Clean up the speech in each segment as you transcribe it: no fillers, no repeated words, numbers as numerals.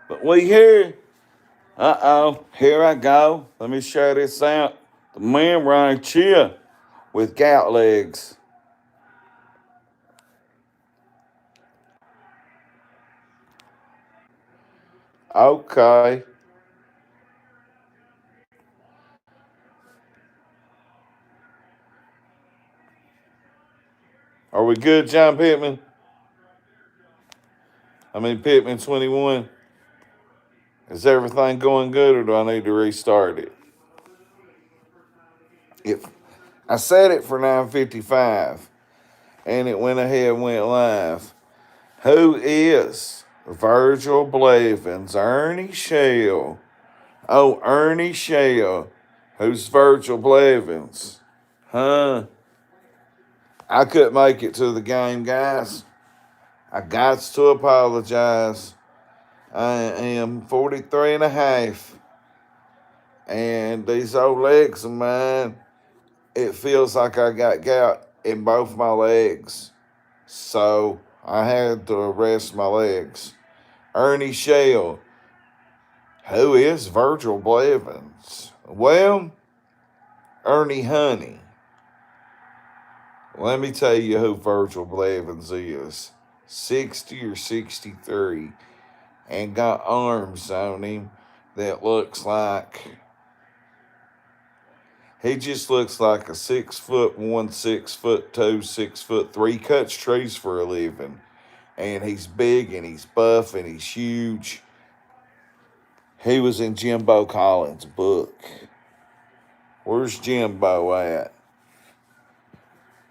But we here. Here I go. Let me share this out. The man right here with gout legs. Okay. Are we good, John Pittman? Pittman 21. Is everything going good or do I need to restart it? If I set it for 9:55 and it went ahead and went live. Who is Virgil Blevins? Ernie Shell. Oh, Ernie Shell. Who's Virgil Blevins? Huh? I couldn't make it to the game, guys. I got to apologize. I am 43 and a half. And these old legs of mine, it feels like I got gout in both my legs. So I had to rest my legs. Ernie Shell. Who is Virgil Blevins? Well, Ernie Honey. Let me tell you who Virgil Blevins is. 60 or 63 and got arms on him that looks like he just looks like a 6'1", 6'2", 6'3", cuts trees for a living. And he's big and he's buff and he's huge. He was in Jimbo Collins' book. Where's Jimbo at?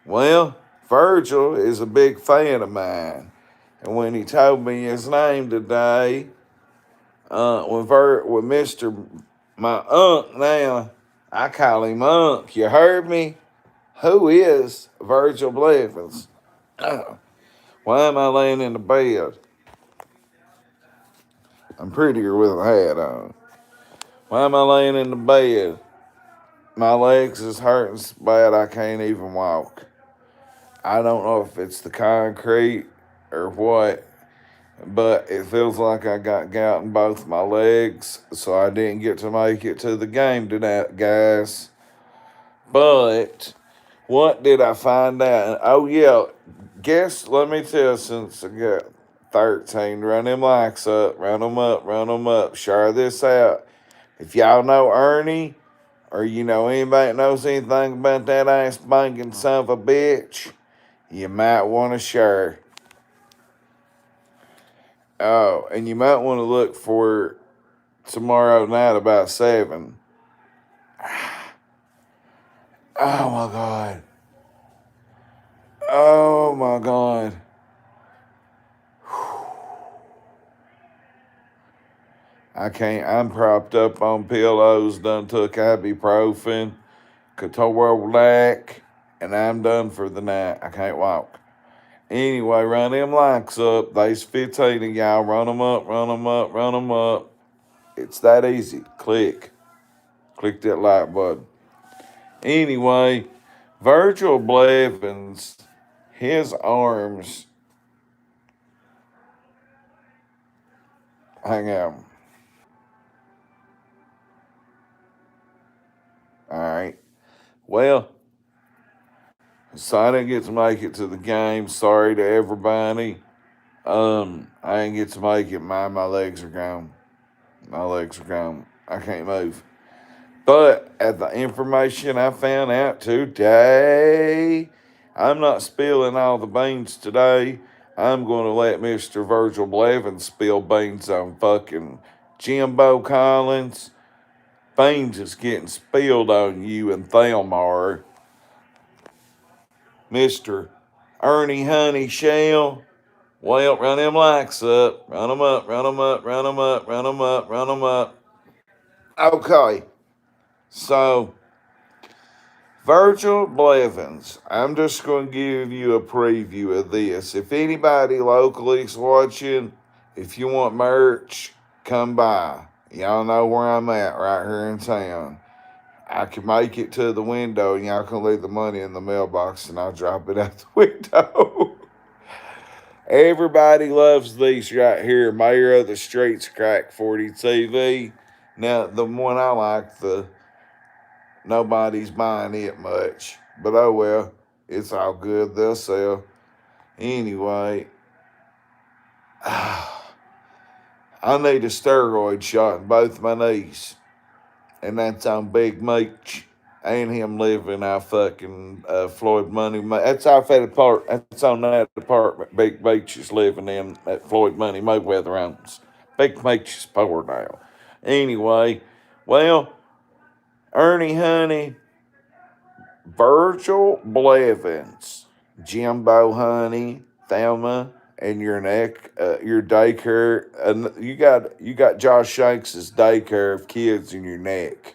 Well, Virgil is a big fan of mine. And when he told me his name today, with Mr. My Unc now, I call him Unc. You heard me? Who is Virgil Blevins? Why am I laying in the bed? I'm prettier with a hat on. Why am I laying in the bed? My legs is hurting so bad I can't even walk. I don't know if it's the concrete or what, but it feels like I got gout in both my legs, so I didn't get to make it to the game tonight, guys. But what did I find out? Oh, yeah, let me tell you, since I got 13, run them likes up, run them up, run them up, share this out. If y'all know Ernie, or you know anybody that knows anything about that ass banging son of a bitch, you might want to share. Oh, and you might want to look for tomorrow night about 7. Oh my God. Oh my God. I can't. I'm propped up on pillows, done took ibuprofen, Lac, and I'm done for the night. I can't walk. Anyway, run them likes up. There's 15 of y'all. Run them up, run them up, run them up. It's that easy. Click. Click that like button. Anyway, Virgil Blevins, his arms. Hang on. All right. Well, so I didn't get to make it to the game. Sorry to everybody. I didn't get to make it. My legs are gone. My legs are gone. I can't move. But at the information I found out today, I'm not spilling all the beans today. I'm going to let Mr. Virgil Blevins spill beans on fucking Jimbo Collins. Beans is getting spilled on you and Thelmar. Mr. Ernie Honey Shell. Well, run them likes up. Run them up, run them up, run them up, run them up, run them up. Okay. So, Virgil Blevins, I'm just going to give you a preview of this. If anybody locally is watching, if you want merch, come by. Y'all know where I'm at right here in town. I can make it to the window and y'all can leave the money in the mailbox and I'll drop it out the window. Everybody loves these right here. Mayor of the Streets Crack 40 TV. Now, the one I like, the nobody's buying it much. But oh well, it's all good. They'll sell. Anyway, I need a steroid shot in both my knees. And that's on Big Meech. And him living out fucking Floyd Money. That's off that apartment. That's on that apartment Big Meech is living in that Floyd Money Mayweather owns. Big Meech is poor now. Anyway, well, Ernie Honey, Virgil Blevins, Jimbo Honey, Thelma, and your neck, your daycare. You got Josh Shanks's daycare of kids in your neck.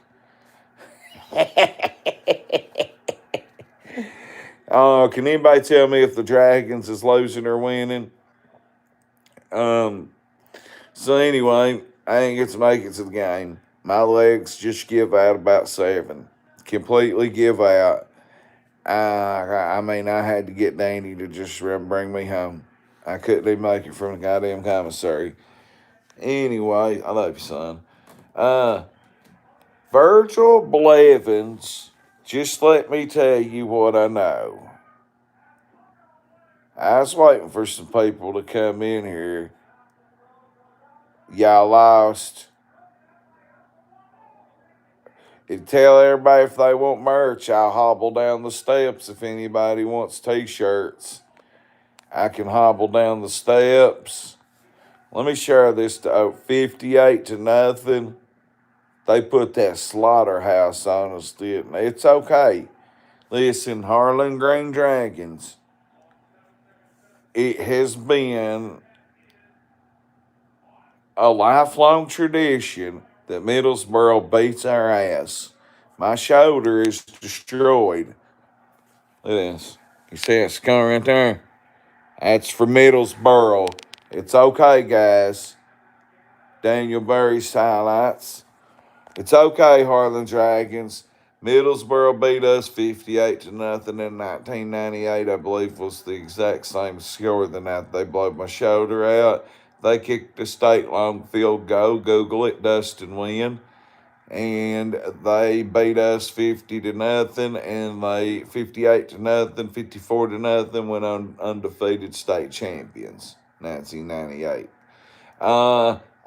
Can anybody tell me if the Dragons is losing or winning? Um, so anyway, I ain't get to make it to the game. My legs just give out about 7. Completely give out. I mean, I had to get Danny to just bring me home. I couldn't even make it from the goddamn commissary. Anyway, I love you, son. Uh, Virgil Blevins, just let me tell you what I know. I was waiting for some people to come in here. Y'all lost. And tell everybody if they want merch, I'll hobble down the steps if anybody wants t-shirts. I can hobble down the steps. Let me share this to 58 to nothing. They put that slaughterhouse on us, didn't they? It's okay. Listen, Harlan Green Dragons, it has been a lifelong tradition that Middlesboro beats our ass. My shoulder is destroyed. Look at this. You see that scar right there? That's for Middlesboro. It's okay, guys. Daniel Burry's highlights. It's okay, Harlan Dragons. Middlesboro beat us 58 to nothing in 1998. I believe was the exact same score than that. They blew my shoulder out. They kicked a state long field goal. Google it, Dustin Wynn. And they beat us 50 to nothing, and they 58 to nothing, 54 to nothing, went on undefeated state champions, 1998.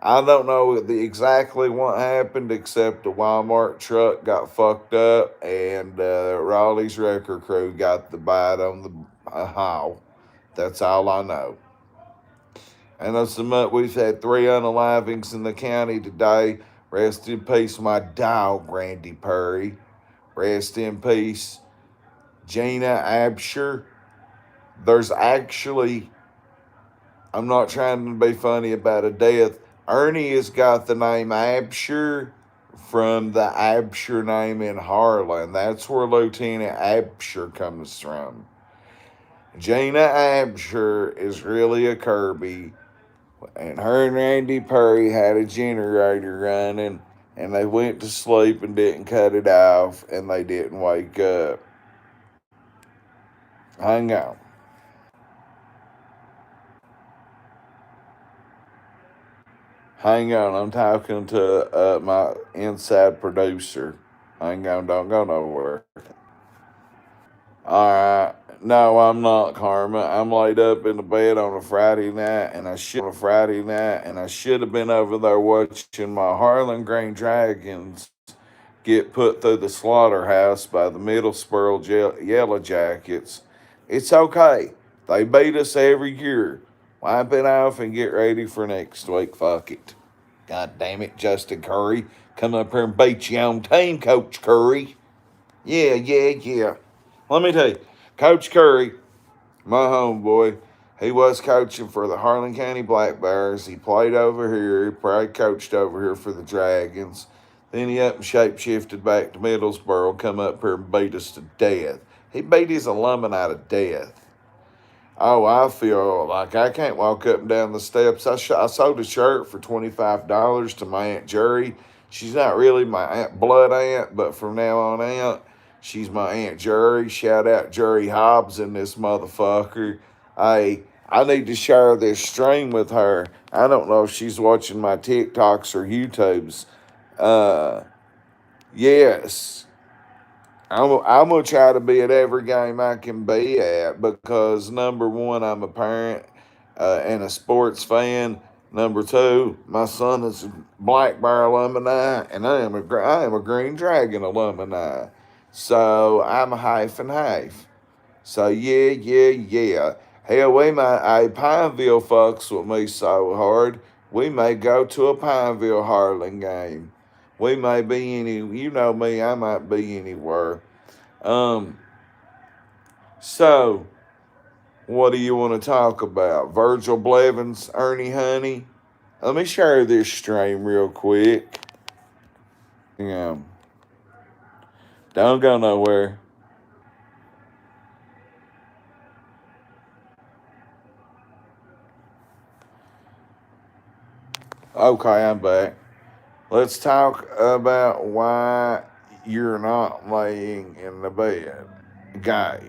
I don't know exactly what happened, except the Walmart truck got fucked up, and Raleigh's Wrecker Crew got the bite on the haul. That's all I know. And we've had 3 unalivings in the county today. Rest in peace, my dog, Randy Perry. Rest in peace, Gina Absher. There's actually, I'm not trying to be funny about a death. Ernie has got the name Absher from the Absher name in Harlan. That's where Lieutenant Absher comes from. Gina Absher is really a Kirby. And her and Randy Perry had a generator running, and they went to sleep and didn't cut it off, and they didn't wake up. Hang on. Hang on, I'm talking to my inside producer. Hang on, don't go nowhere. Alright. No, I'm not, Karma. I'm laid up in the bed on a Friday night, and I should have been over there watching my Harlan Green Dragons get put through the slaughterhouse by the Middlesboro Yellow Jackets. It's okay. They beat us every year. Wipe it off and get ready for next week. Fuck it. God damn it, Justin Curry. Come up here and beat your own team, Coach Curry. Yeah. Let me tell you, Coach Curry, my homeboy, he was coaching for the Harlan County Black Bears. He played over here. He probably coached over here for the Dragons. Then he up and shape-shifted back to Middlesboro, come up here and beat us to death. He beat his alumni to death. Oh, I feel like I can't walk up and down the steps. I sold a shirt for $25 to my Aunt Jerry. She's not really my blood aunt, but from now on out, she's my Aunt Jerry. Shout out Jerry Hobbs and this motherfucker. Hey, I need to share this stream with her. I don't know if she's watching my TikToks or YouTubes. Uh, yes, I'm gonna try to be at every game I can be at because number one, I'm a parent and a sports fan. Number two, my son is a Black Bear alumni, and I am a Green Dragon alumni. So I'm a half and half. So yeah. Hell, we might. Hey, Pineville fucks with me so hard. We may go to a Pineville Harlan game. We may be any. You know me. I might be anywhere. Um. So, what do you want to talk about? Virgil Blevins, Ernie Honey. Let me share this stream real quick. Yeah. Don't go nowhere. Okay, I'm back. Let's talk about why you're not laying in the bed. Guy,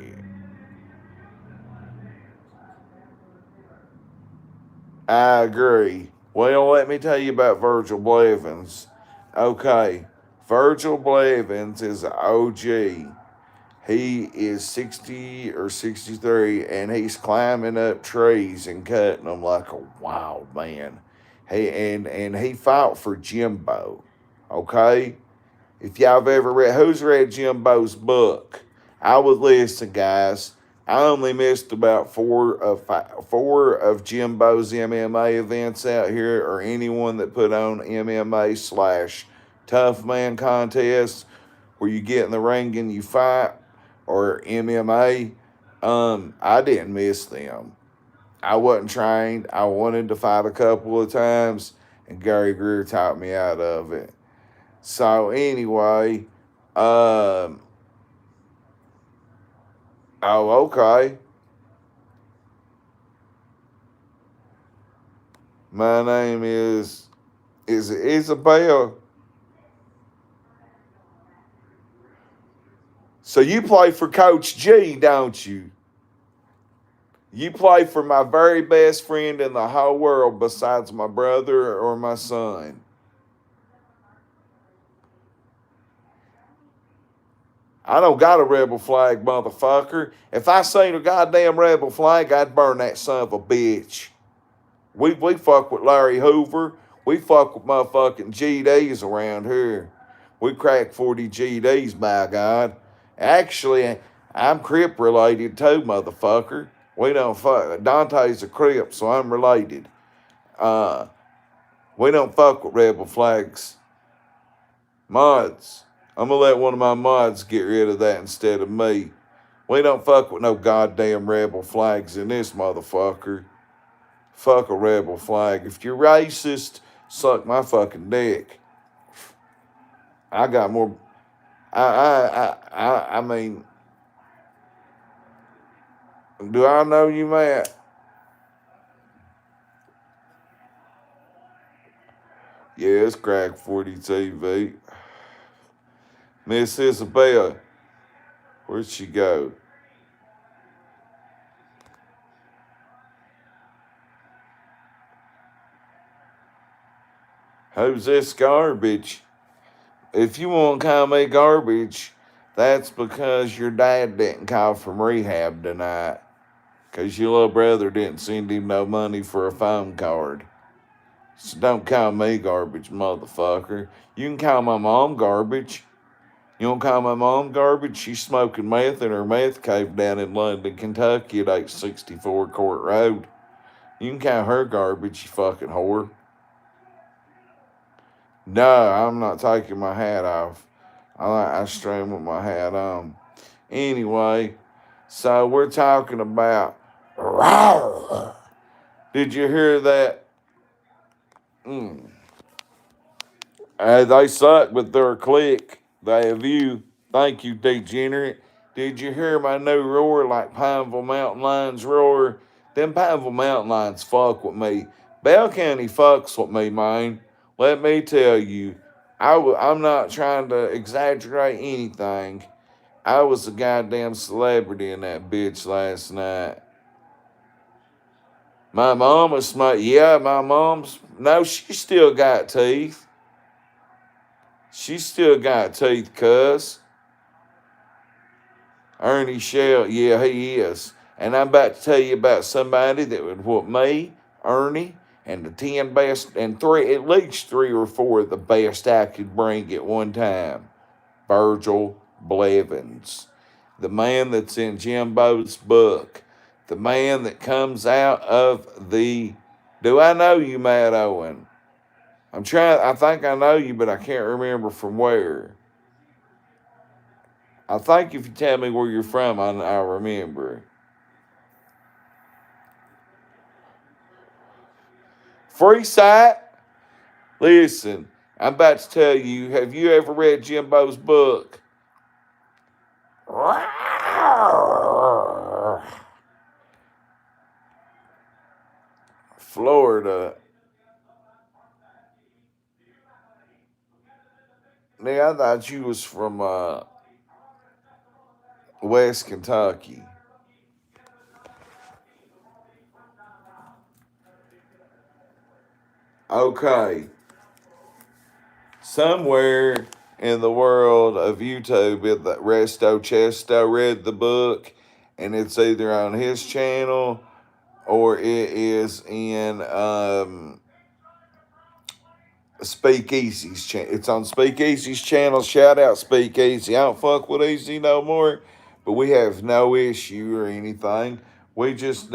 I agree. Well, let me tell you about Virgil Blevins. Okay, Virgil Blevins is an OG. He is 60 or 63, and he's climbing up trees and cutting them like a wild man. And he fought for Jimbo. Okay, if y'all have ever read, who's read Jimbo's book? I would listen, guys. I only missed about four of Jimbo's MMA events out here, or anyone that put on MMA slash tough man contests where you get in the ring and you fight, or MMA. I didn't miss them. I wasn't trained. I wanted to fight a couple of times, and Gary Greer taught me out of it. So anyway, um, oh okay. My name is Isabel. So you play for Coach G, don't you? You play for my very best friend in the whole world besides my brother or my son. I don't got a rebel flag, motherfucker. If I seen a goddamn rebel flag, I'd burn that son of a bitch. We fuck with Larry Hoover. We fuck with motherfucking GDs around here. We crack 40 GDs, by God. Actually, I'm Crip related too, motherfucker. We don't fuck. Dante's a Crip, so I'm related. Uh, we don't fuck with rebel flags. Mods. I'm gonna let one of my mods get rid of that instead of me. We don't fuck with no goddamn rebel flags in this motherfucker. Fuck a rebel flag. If you're racist, suck my fucking dick. I got more. I mean, do I know you, Matt? Yeah, it's Crack 40 TV. Miss Isabel, where'd she go? Who's this garbage? If you want to call me garbage, that's because your dad didn't call from rehab tonight. Because your little brother didn't send him no money for a phone card. So don't call me garbage, motherfucker. You can call my mom garbage. You don't call my mom garbage? She's smoking meth in her meth cave down in London, Kentucky at 864 Court Road. You can call her garbage, you fucking whore. No, I'm not taking my hat off. I stream with my hat on. Anyway, so we're talking about. Did you hear that? Mm. They suck, but they're a click. They have you. Thank you, degenerate. Did you hear my new roar like Pineville Mountain Lions roar? Them Pineville Mountain Lions fuck with me. Bell County fucks with me, man. Let me tell you, I'm not trying to exaggerate anything. I was a goddamn celebrity in that bitch last night. My mama's my mom's, no, she still got teeth. She still got teeth, cuz. Ernie Shell, yeah, he is. And I'm about to tell you about somebody that would whoop me, Ernie, and the 10 best, and at least 3 or 4 of the best I could bring at one time. Virgil Blevins, the man that's in Jimbo's book, the man that comes out of the. Do I know you, Matt Owen? I think I know you, but I can't remember from where. I think if you tell me where you're from, I'll remember. Free site? Listen, I'm about to tell you, have you ever read Jimbo's book? Florida. Nigga, I thought you was from West Kentucky. Okay. Somewhere in the world of YouTube, that Resto Chesto read the book, and it's either on his channel or it is in Speakeasy's channel. It's on Speakeasy's channel. Shout out Speakeasy. I don't fuck with Easy no more, but we have no issue or anything. We just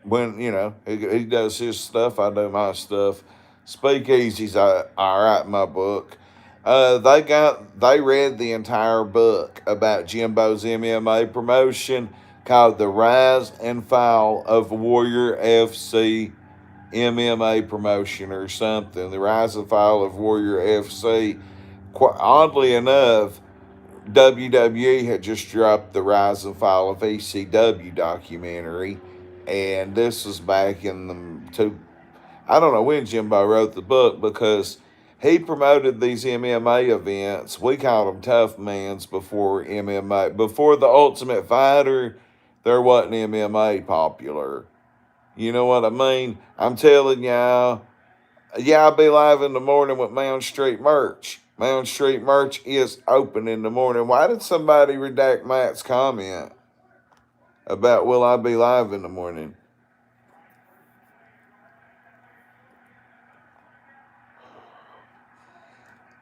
when he does his stuff, I do my stuff. Speakeasy's all right in my book. They read the entire book about Jimbo's MMA promotion called The Rise and Fall of Warrior FC MMA promotion or something. The Rise and Fall of Warrior FC. Oddly enough, WWE had just dropped the Rise and Fall of ECW documentary, and this was back in I don't know when Jimbo wrote the book, because he promoted these MMA events. We called them tough mans before MMA. Before the Ultimate Fighter, there wasn't MMA popular. You know what I mean? I'm telling y'all, yeah, I'll be live in the morning with Mound Street merch. Mound Street merch is open in the morning. Why did somebody redact Matt's comment about will I be live in the morning?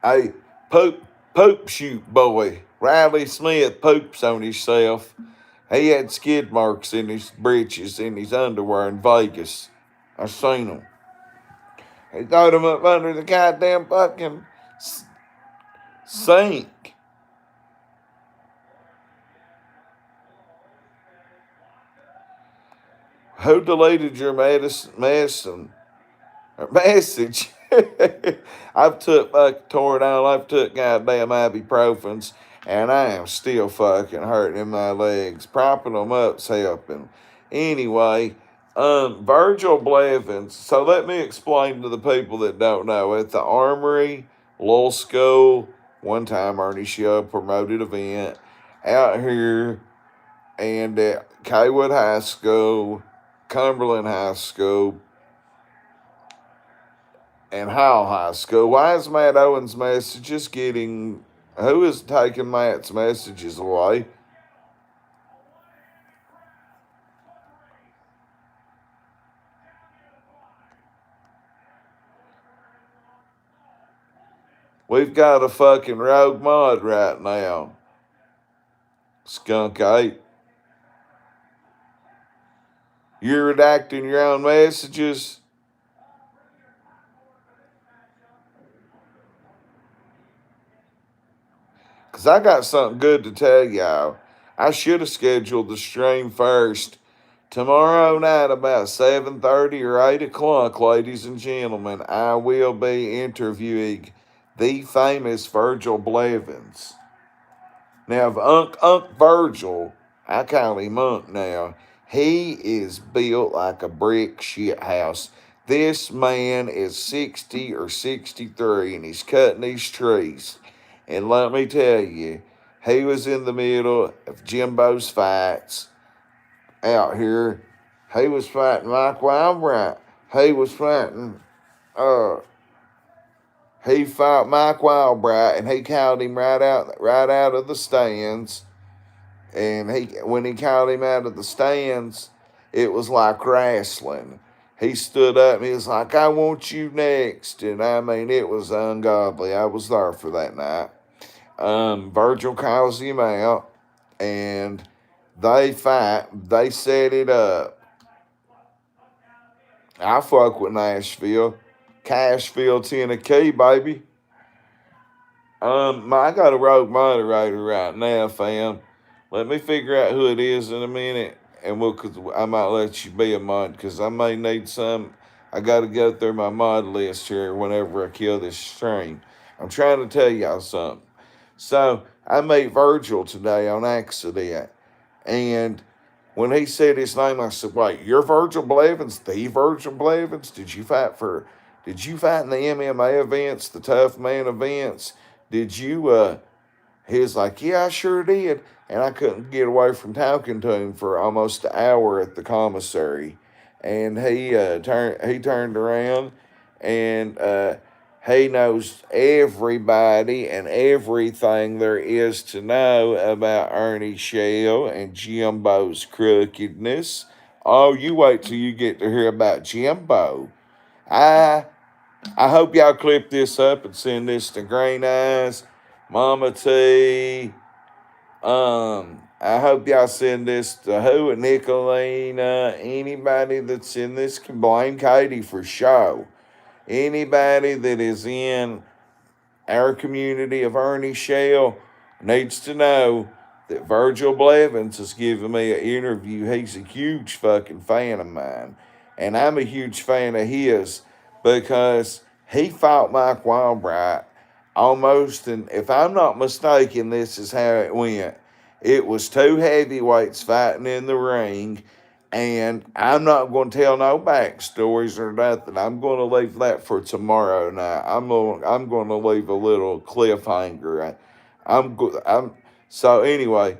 Hey, poop shoot boy. Riley Smith poops on himself. He had skid marks in his breeches, in his underwear in Vegas. I seen him. He throwed him up under the goddamn fucking sink. Who deleted your message? I've took fucking Toradol, I've took goddamn ibuprofens, and I am still fucking hurting in my legs. Propping them up's helping. Anyway, Virgil Blevins. So let me explain to the people that don't know. At the Armory, Little School, one time Ernie Shell promoted event out here, and at Kaywood High School, Cumberland High School, and Howell High School. Why is Matt Owens' messages getting... Who is taking Matt's messages away? We've got a fucking rogue mod right now. Skunk 8. You're redacting your own messages? Because I got something good to tell y'all. I should have scheduled the stream first. Tomorrow night about 7:30 or 8 o'clock, ladies and gentlemen, I will be interviewing the famous Virgil Blevins. Now, if Unc Virgil, I call him Unc now, he is built like a brick shit house. This man is 60 or 63 and he's cutting these trees. And let me tell you, he was in the middle of Jimbo's fights out here. He was fighting Mike Wildbright. He was fighting, uh, he fought Mike Wildbright, and he called him right out of the stands. And when he called him out of the stands, it was like wrestling. He stood up and he was like, "I want you next." And I mean, it was ungodly. I was there for that night. Virgil calls him out, and they fight. They set it up. I fuck with Nashville. Cashville, Tennessee, baby. I got a rogue moderator right now, fam. Let me figure out who it is in a minute, and cause I might let you be a mod, because I may need some. I got to go through my mod list here whenever I kill this stream. I'm trying to tell y'all something. So, I met Virgil today on accident, and when he said his name, I said, "Wait, you're Virgil Blevins? The Virgil Blevins? Did you fight in the MMA events, the Tough Man events? Did you, he was like, "Yeah, I sure did." And I couldn't get away from talking to him for almost an hour at the commissary. And he turned around, and he knows everybody and everything there is to know about Ernie Shell and Jimbo's crookedness. Oh, you wait till you get to hear about Jimbo. I I hope y'all clip this up and send this to Green Eyes, Mama T. I hope y'all send this to Who and Nicolina. Anybody that's in this can blame Katie for show. Anybody that is in our community of Ernie Shell needs to know that Virgil Blevins is giving me an interview. He's a huge fucking fan of mine. And I'm a huge fan of his because he fought Mike Wildbright almost, and if I'm not mistaken, this is how it went. It was two heavyweights fighting in the ring, and I'm not going to tell no backstories or nothing. I'm going to leave that for tomorrow night. I'm going to leave a little cliffhanger. So anyway,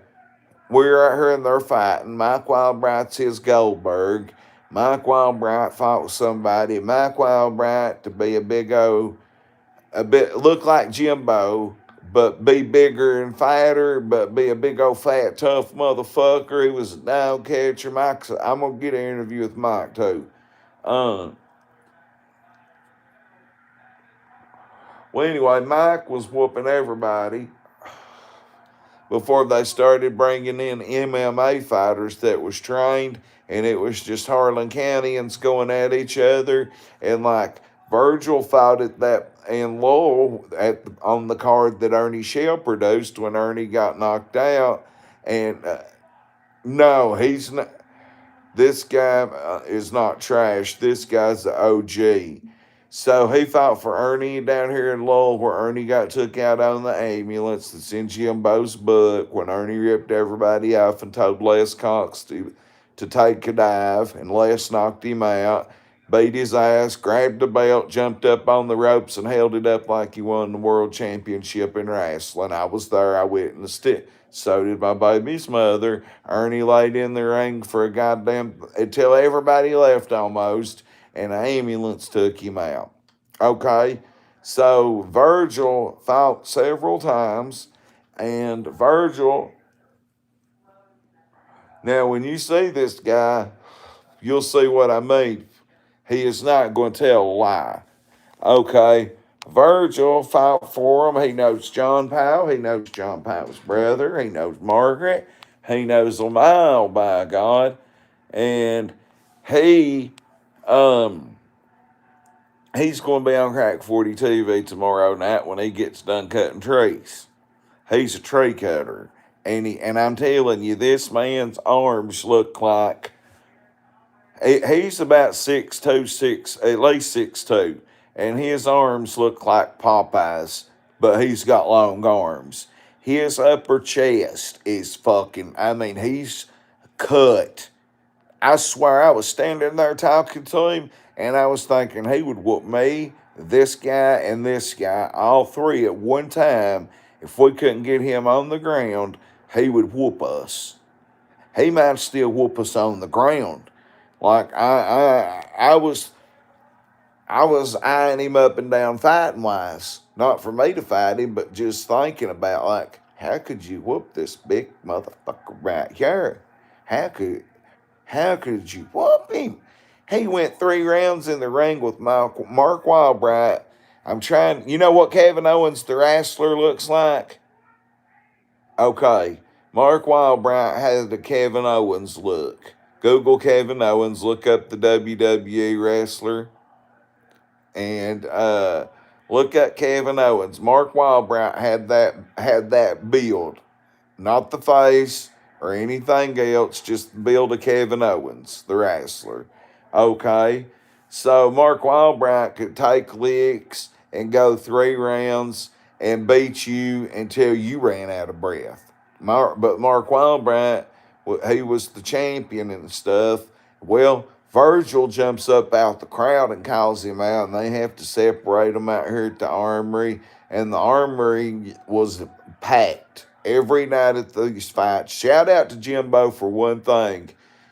we're out here and they're fighting. Mike Wildbright's his Goldberg. Mike Wildbright fought with somebody. Mike Wildbright to be look like Jimbo, but be bigger and fatter, but be a big old fat tough motherfucker. He was a down catcher. I'm gonna get an interview with Mike too. Well, anyway, Mike was whooping everybody before they started bringing in MMA fighters that was trained, and it was just Harlan Countyans going at each other, and like Virgil fought at that in Lowell on the card that Ernie Shell produced when Ernie got knocked out, and no, he's not. This guy is not trash. This guy's the OG. So he fought for Ernie down here in Lowell, where Ernie got took out on the ambulance that's in Jimbo's book, when Ernie ripped everybody off and told Les Cox to take a dive, and Les knocked him out, beat his ass, grabbed the belt, jumped up on the ropes, and held it up like he won the world championship in wrestling. I was there. I witnessed it. So did my baby's mother. Ernie laid in the ring for a goddamn, until everybody left almost, and an ambulance took him out. Okay? So Virgil fought several times, and Virgil, now when you see this guy, you'll see what I mean. He is not going to tell a lie. Okay? Virgil fought for him. He knows John Powell. He knows John Powell's brother. He knows Margaret. He knows them all, by God. And he's going to be on Crack 40 TV tomorrow night when he gets done cutting trees. He's a tree cutter. And I'm telling you, this man's arms look like, he's about 6'2", at least 6'2", and his arms look like Popeye's, but he's got long arms. His upper chest is he's cut. I swear, I was standing there talking to him, and I was thinking he would whoop me, this guy, all three at one time. If we couldn't get him on the ground, he would whoop us. He might still whoop us on the ground, Like I was eyeing him up and down fighting wise. Not for me to fight him, but just thinking about like, how could you whoop this big motherfucker right here? How could how could you whoop him? He went 3 rounds in the ring with Mark Wildbright. I'm trying. You know what Kevin Owens, the wrestler, looks like? Okay, Mark Wildbright has the Kevin Owens look. Google Kevin Owens, look up the WWE wrestler, and look at Kevin Owens. Mark Wildbright had that build, not the face or anything else, just the build of Kevin Owens, the wrestler. Okay, so Mark Wildbright could take licks and go 3 rounds and beat you until you ran out of breath. But Mark Wildbright, he was the champion and stuff. Well, Virgil jumps up out the crowd and calls him out, and they have to separate him out here at the armory. And the armory was packed every night at these fights. Shout out to Jimbo for one thing.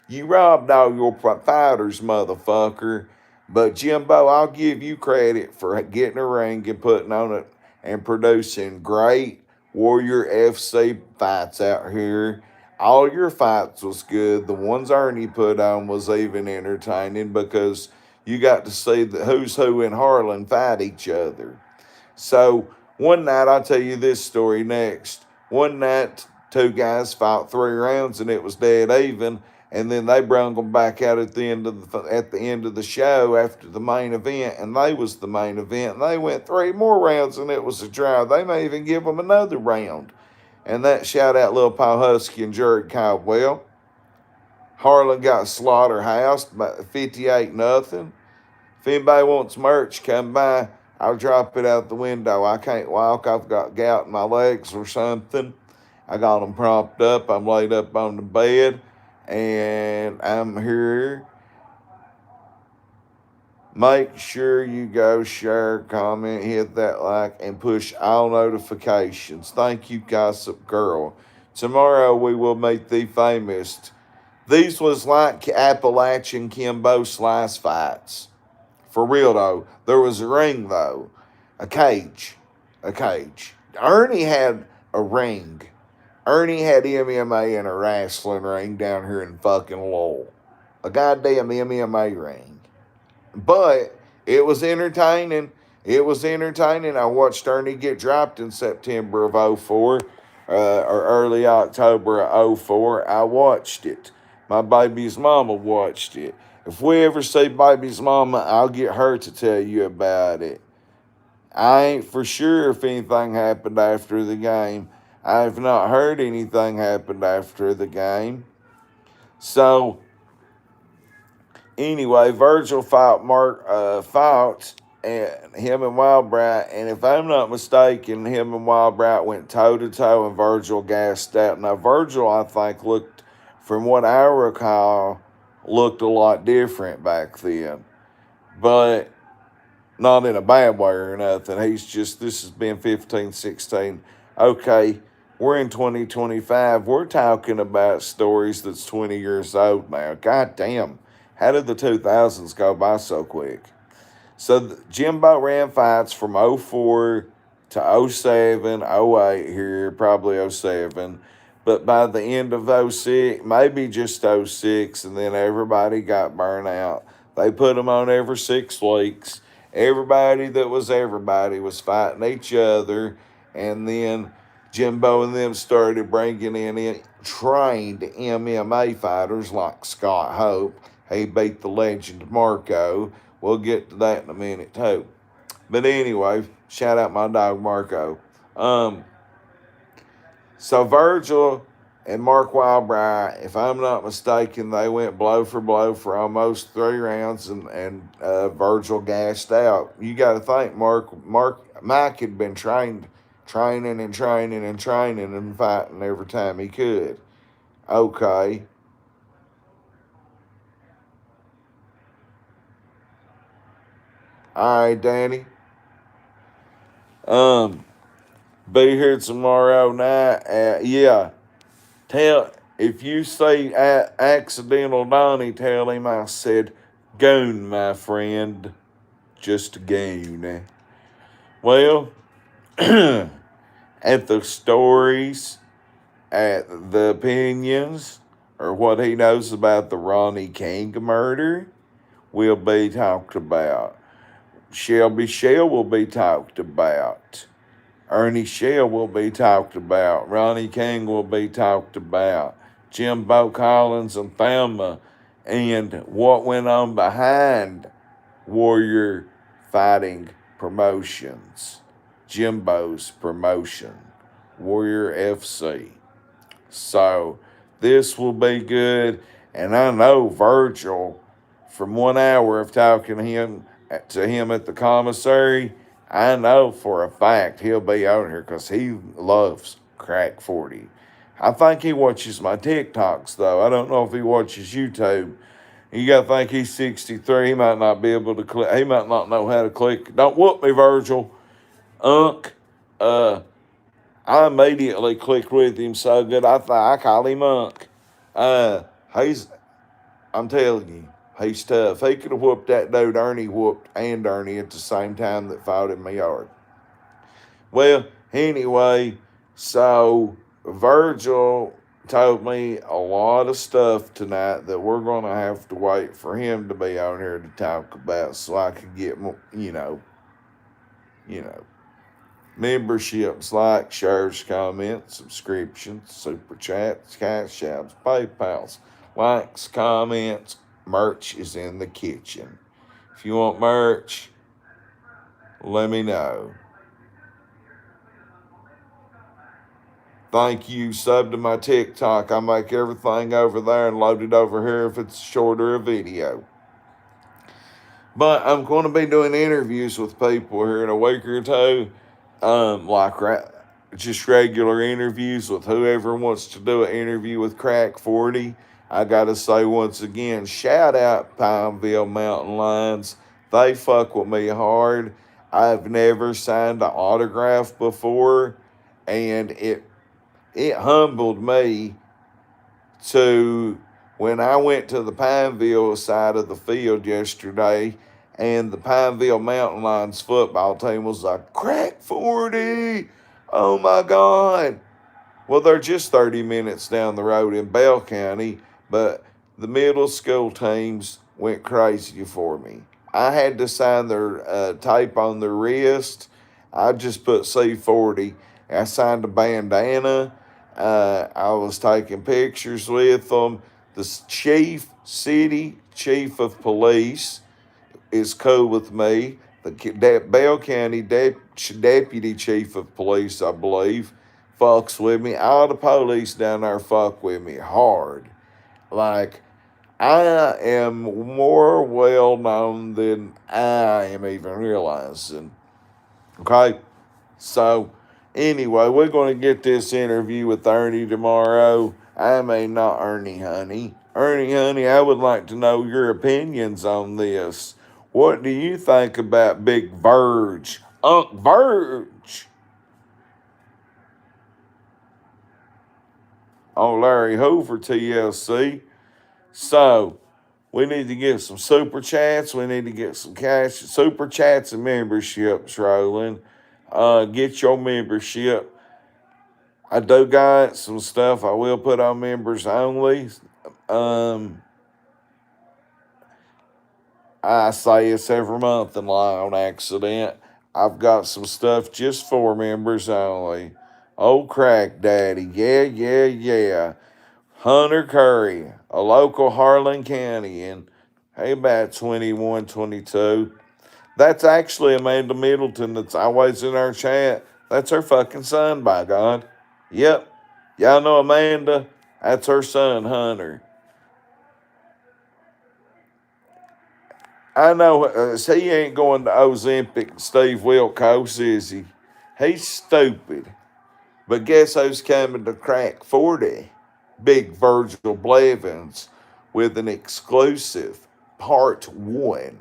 You robbed all your fighters, motherfucker. But Jimbo, I'll give you credit for getting a ring and putting on it and producing great Warrior FC fights out here. All your fights was good. The ones Ernie put on was even entertaining because you got to see the who's who in Harlan fight each other. So one night, I'll tell you this story next. One night, 2 guys fought 3 rounds and it was dead even. And then they brung them back out at the end of the show after the main event, and they was the main event. And they went 3 more rounds and it was a draw. They may even give them another round. And that shout out Lil Paul Husky and Jared Caldwell. Harlan got slaughterhoused by 58-0. If anybody wants merch, come by. I'll drop it out the window. I can't walk. I've got gout in my legs or something. I got them propped up. I'm laid up on the bed. And I'm here. Make sure you go share, comment, hit that like, and push all notifications. Thank you, Gossip Girl. Tomorrow we will meet the famous. These was like Appalachian Kimbo Slice fights. For real though, there was a ring though, a cage. Ernie had a ring. Ernie had MMA in a wrestling ring down here in fucking Lowell. A goddamn MMA ring. But it was entertaining. It was entertaining. I watched Ernie get dropped in September of 04 or early October of 04. I watched it. My baby's mama watched it. If we ever see baby's mama, I'll get her to tell you about it. I ain't for sure if anything happened after the game. I have not heard anything happened after the game. So, anyway, Virgil fought and him and Wildbright, and if I'm not mistaken, him and Wildbright went toe to toe, and Virgil gassed out. Now, Virgil, I think, looked, from what I recall, looked a lot different back then, but not in a bad way or nothing. He's just, this has been 15, 16. Okay, we're in 2025. We're talking about stories that's 20 years old now. God damn. How did the 2000s go by so quick? So Jimbo ran fights from 04 to 07, 08 here, probably 07. But by the end of 06, maybe just 06, and then everybody got burnt out. They put them on every 6 weeks. Everybody was fighting each other. And then Jimbo and them started bringing in trained MMA fighters like Scott Hope. He beat the legend Marco. We'll get to that in a minute too. But anyway, shout out my dog Marco. So Virgil and Mark Wildbright, if I'm not mistaken, they went blow for almost 3 rounds, and Virgil gassed out. You got to think Mike had been training and fighting every time he could. Okay. All right, Danny. Be here tomorrow night. Yeah. If you say accidental Donnie, tell him I said goon, my friend. Just a goon. Well, at the stories, at the opinions, or what he knows about the Ronnie King murder will be talked about. Shelby Shell will be talked about. Ernie Shell will be talked about. Ronnie King will be talked about. Jimbo Collins and Thelma, and what went on behind Warrior Fighting Promotions. Jimbo's promotion. Warrior FC. So this will be good. And I know Virgil, from 1 hour of talking to him at the commissary, I know for a fact he'll be out here because he loves Crack 40. I think he watches my TikToks, though. I don't know if he watches YouTube. You got to think he's 63. He might not be able to click. He might not know how to click. Don't whoop me, Virgil. Unc. I immediately clicked with him so good. I call him Unc. I'm telling you, he's tough. He could have whooped that dude Ernie at the same time that fought in my yard. Well, anyway, so Virgil told me a lot of stuff tonight that we're going to have to wait for him to be on here to talk about so I could get more, memberships, like, shares, comments, subscriptions, super chats, cash apps, PayPals, likes, comments. Merch is in the kitchen. If you want merch, let me know. Thank you. Sub to my TikTok. I make everything over there and load it over here if it's shorter a video. But I'm going to be doing interviews with people here in a week or two. Just regular interviews with whoever wants to do an interview with Crack 40. I got to say once again, shout out Pineville Mountain Lions. They fuck with me hard. I've never signed an autograph before, and it humbled me to when I went to the Pineville side of the field yesterday, and the Pineville Mountain Lions football team was like, Crack 40! Oh my God! Well, they're just 30 minutes down the road in Bell County, but the middle school teams went crazy for me. I had to sign their tape on their wrist. I just put C40. I signed a bandana. I was taking pictures with them. The city chief of police is cool with me. The Bell County deputy chief of police, I believe, fucks with me. All the police down there fuck with me hard. Like, I am more well known than I am even realizing. Okay? So, anyway, we're going to get this interview with Ernie tomorrow. I mean, not Ernie Honey. Ernie Honey, I would like to know your opinions on this. What do you think about Big Verge? Unc Verge! Oh, Larry Hoover, TLC. So, we need to get some super chats. We need to get some cash, super chats and memberships rolling. Get your membership. I do got some stuff I will put on members only. I say it's every month and lie on accident. I've got some stuff just for members only. Old Crack Daddy, yeah. Hunter Curry, a local Harlan County, and hey, about 21, 22. That's actually Amanda Middleton that's always in our chat. That's her fucking son, by God. Yep. Y'all know Amanda? That's her son, Hunter. I know he ain't going to Ozempic Steve Wilkos, is he? He's stupid. But guess who's coming to Crack 40? Big Virgil Blevins with an exclusive part 1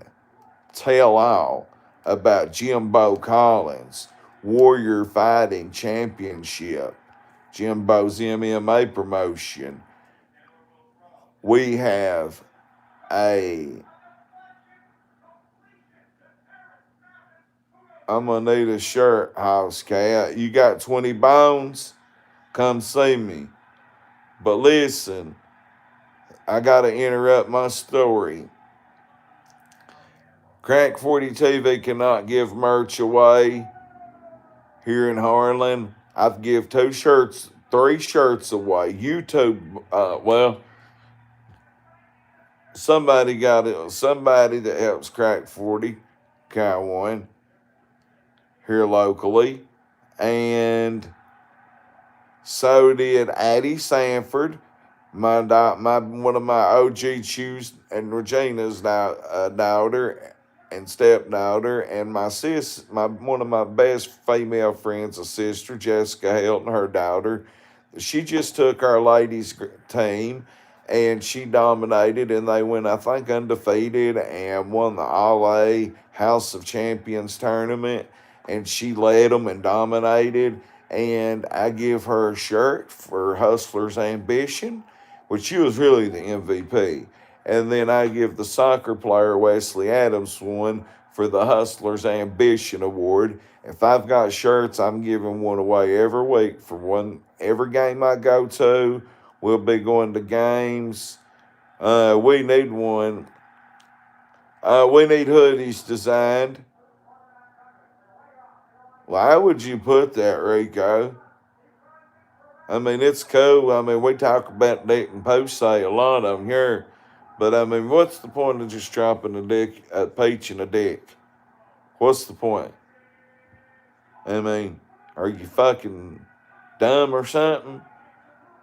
tell all about Jimbo Collins Warrior Fighting Championship, Jimbo's MMA promotion. we have I'm gonna need a shirt, house cat. You got 20 bones? Come see me. But listen, I gotta interrupt my story. Crack 40 TV cannot give merch away here in Harlan. I've give 3 shirts away. YouTube, somebody got it. Somebody that helps Crack 40 got one here locally, and so did Addie Sanford, my one of my OG Chews and Regina's daughter and stepdaughter, and my one of my best female friends, a sister, Jessica Helton, her daughter. She just took our ladies team and she dominated, and they went, I think, undefeated and won the All A House of Champions tournament, and she led them and dominated. And I give her a shirt for Hustler's Ambition, which she was really the MVP. And then I give the soccer player Wesley Adams one for the Hustler's Ambition Award. If I've got shirts, I'm giving one away every week for every game I go to. We'll be going to games. We need one. We need hoodies designed. Why would you put that, Rico? I mean, it's cool. I mean, we talk about dick and post say a lot of them here. But, I mean, what's the point of just dropping a peach in a dick? What's the point? I mean, are you fucking dumb or something?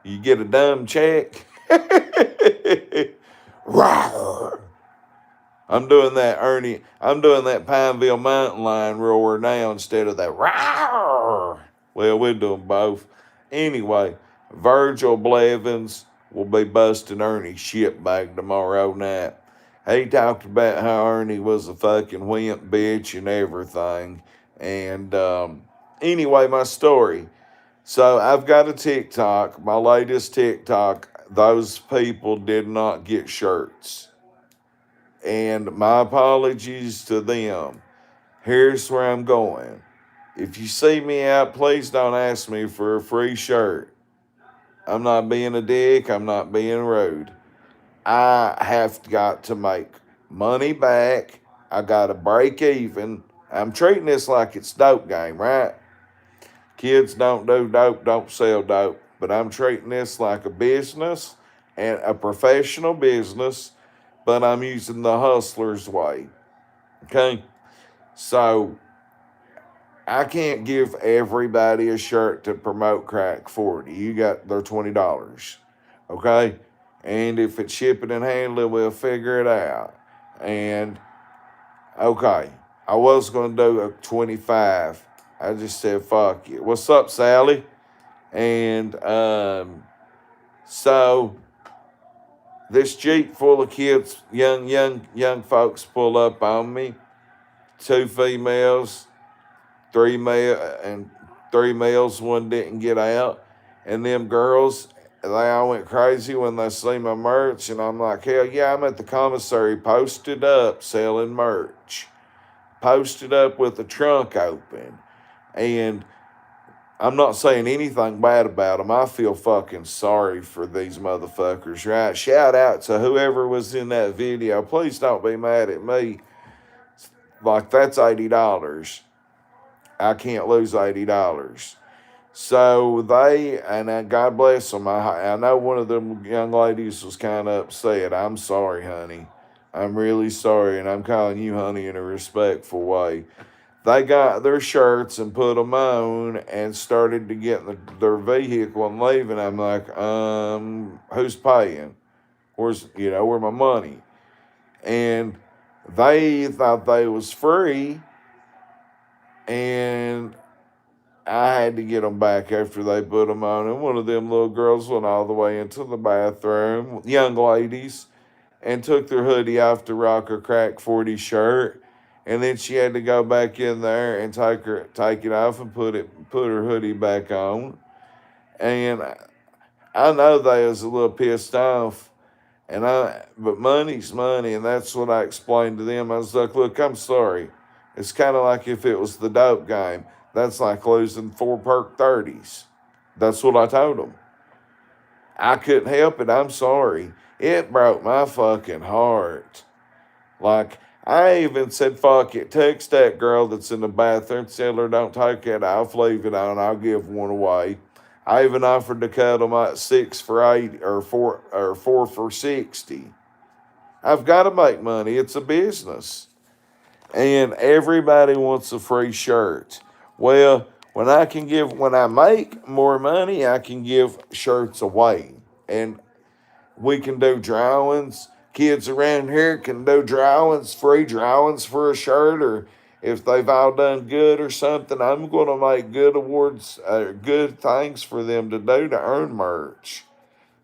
You get a dumb check? Rawr. I'm doing that Pineville Mountain Lion roar now instead of that rawr. Well, we're doing both. Anyway, Virgil Blevins will be busting Ernie's shit bag tomorrow night. He talked about how Ernie was a fucking wimp bitch and everything. And anyway, my story. So I've got a TikTok, my latest TikTok. Those people did not get shirts. And my apologies to them. Here's where I'm going. If you see me out, please don't ask me for a free shirt. I'm not being a dick. I'm not being rude. I have got to make money back. I got to break even. I'm treating this like it's dope game, right? Kids don't do dope, don't sell dope. But I'm treating this like a business and a professional business, but I'm using the hustler's way. Okay? So I can't give everybody a shirt to promote Crack 40. You got their $20. Okay? And if it's shipping and handling, we'll figure it out. And okay, I was gonna do a 25. I just said fuck it. What's up, Sally? And so this Jeep full of kids, young folks pull up on me. 2 females, 3 males, one didn't get out. And them girls, they all went crazy when they see my merch. And I'm like, hell yeah, I'm at the commissary posted up selling merch. Posted up with the trunk open. And I'm not saying anything bad about them. I feel fucking sorry for these motherfuckers, right? Shout out to whoever was in that video. Please don't be mad at me. Like, that's $80. I can't lose $80. So and God bless them. I know one of them young ladies was kind of upset. I'm sorry, honey. I'm really sorry, and I'm calling you honey in a respectful way. They got their shirts and put them on and started to get in their vehicle and leaving. I'm like, who's paying? Where my money? And they thought they was free, and I had to get them back after they put them on. And one of them little girls went all the way into the bathroom, young ladies, and took their hoodie off to rock her Crack 40 shirt. And then she had to go back in there and take it off and put her hoodie back on. And I know they was a little pissed off. But money's money, and that's what I explained to them. I was like, look, I'm sorry. It's kind of like if it was the dope game. That's like losing 4 perk 30s. That's what I told them. I couldn't help it. I'm sorry. It broke my fucking heart. Like, I even said, fuck it. Text that girl that's in the bathroom. Tell her don't take it off. Leave it on. I'll give one away. I even offered to cut them at 6 for 8 or 4 for 60. I've got to make money. It's a business. And everybody wants a free shirt. Well, when I make more money, I can give shirts away. And we can do drawings. Kids around here can do drawings, free drawings for a shirt, or if they've all done good or something, I'm going to make good awards, good things for them to do to earn merch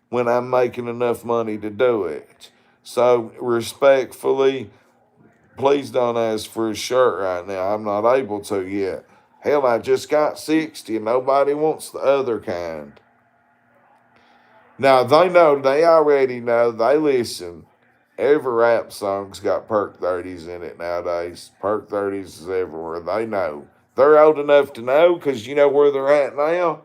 when I'm making enough money to do it. So, respectfully, please don't ask for a shirt right now. I'm not able to yet. Hell, I just got 60 and nobody wants the other kind. Now, they already know, they listen. Every rap song's got perk 30s in it nowadays. Perk 30s is everywhere. They know. They're old enough to know because you know where they're at now.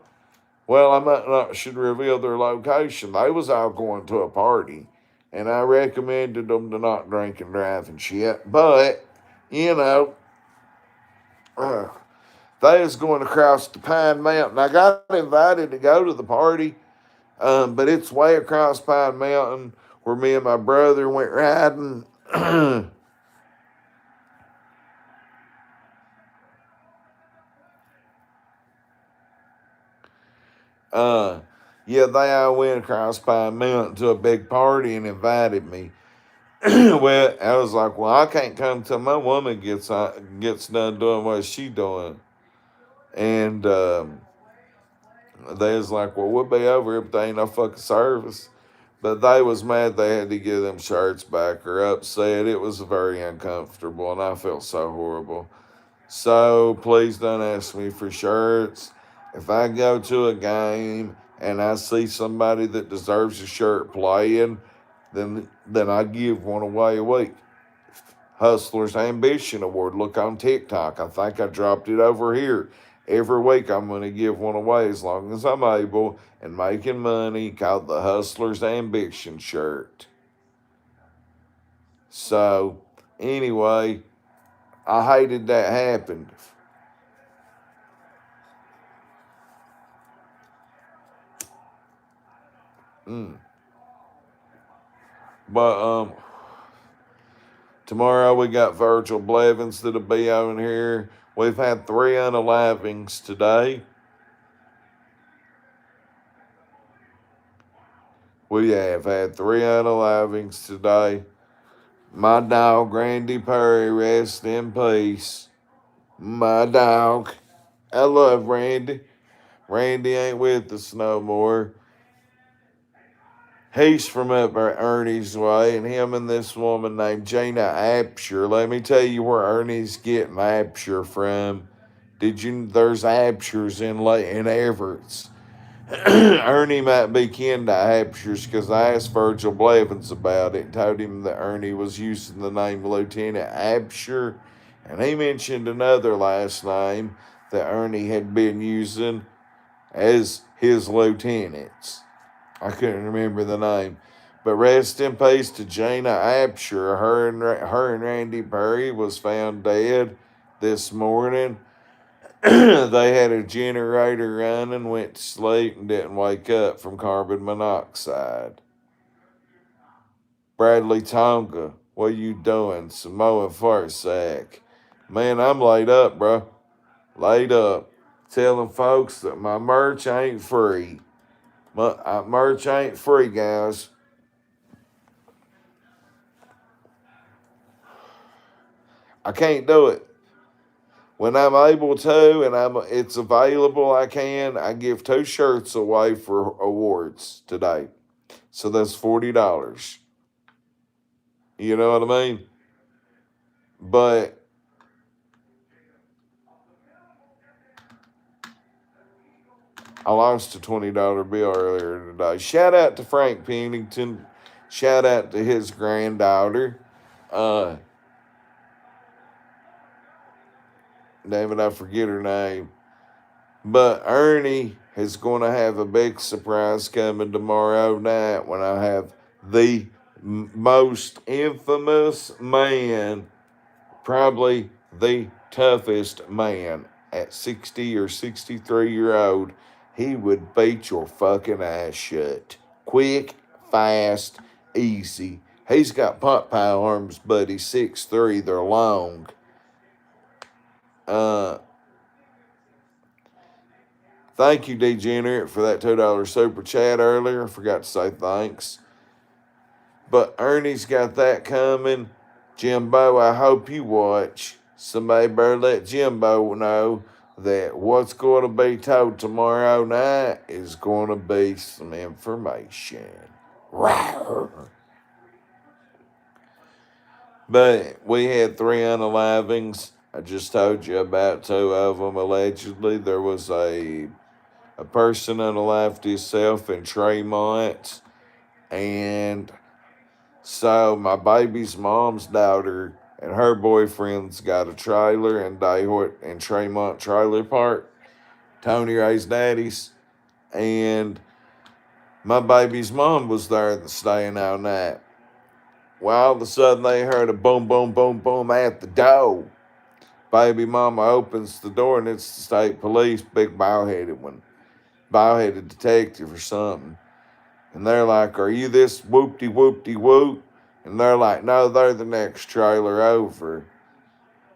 Well, I might not should reveal their location. They was all going to a party, and I recommended them to not drink and drive and shit. But, you know, they was going across the Pine Mountain. I got invited to go to the party, but it's way across Pine Mountain where me and my brother went riding. Yeah, they all went across Pine Mountain to a big party and invited me. Well, I was like, well, I can't come till my woman gets done doing what she doing. And they was like, well, we'll be over if there ain't no fucking service. But they was mad they had to give them shirts back or upset. It was very uncomfortable, and I felt so horrible. So please don't ask me for shirts. If I go to a game and I see somebody that deserves a shirt playing, then I give one away a week. Hustler's Ambition Award. Look on TikTok. I think I dropped it over here. Every week I'm going to give one away as long as I'm able and making money, called the Hustler's Ambition shirt. So, anyway, I hated that happened. Mm. But tomorrow we got Virgil Blevins that'll be on here. We've had 3 unalivings today. We have had 3 unalivings today. My dog, Randy Perry, rest in peace. My dog. I love Randy. Randy ain't with us no more. He's from up Ernie's way, and him and this woman named Gina Absher. Let me tell you where Ernie's getting Absher from. There's Abshers in Everett's. Ernie might be kin to Abshers because I asked Virgil Blevins about it and told him that Ernie was using the name Lieutenant Absher, and he mentioned another last name that Ernie had been using as his lieutenants. I couldn't remember the name. But rest in peace to Gina Absher. Her and Randy Perry was found dead this morning. They had a generator running, went to sleep, and didn't wake up from carbon monoxide. Bradley Tonga, what you doing? Samoa Farsack. Man, I'm laid up, bro. Laid up. Telling folks that my merch ain't free. Merch ain't free, guys. I can't do it. When I'm able to and it's available, I give 2 shirts away for awards today. So that's $40. You know what I mean? But I lost a $20 bill earlier today. Shout out to Frank Pennington. Shout out to his granddaughter. Damn it, I forget her name. But Ernie is going to have a big surprise coming tomorrow night when I have the most infamous man, probably the toughest man at 60 or 63-year old. He would beat your fucking ass shut. Quick, fast, easy. He's got pot pie arms, but he's 6'3". They're long. Thank you, Degenerate, for that $2 super chat earlier. I forgot to say thanks. But Ernie's got that coming. Jimbo, I hope you watch. Somebody better let Jimbo know that what's going to be told tomorrow night is going to be some information. Rawr. But we had 3 unalivings. I just told you about 2 of them. Allegedly, there was a person unalived himself in Tremont. And so my baby's mom's daughter and her boyfriend's got a trailer in Tremont Trailer Park, Tony Ray's daddy's. And my baby's mom was there staying all night. Well, all of a sudden they heard a boom, boom, boom, boom at the door. Baby mama opens the door and it's the state police, big bald-headed detective or something. And they're like, are you this whoop-de-whoop-de-whoop? And they're like, no, they're the next trailer over.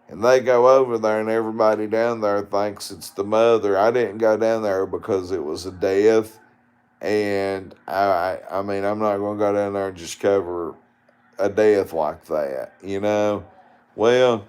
And they go over there and everybody down there thinks it's the mother. I didn't go down there because it was a death. And I mean, I'm not going to go down there and just cover a death like that, you know? Well,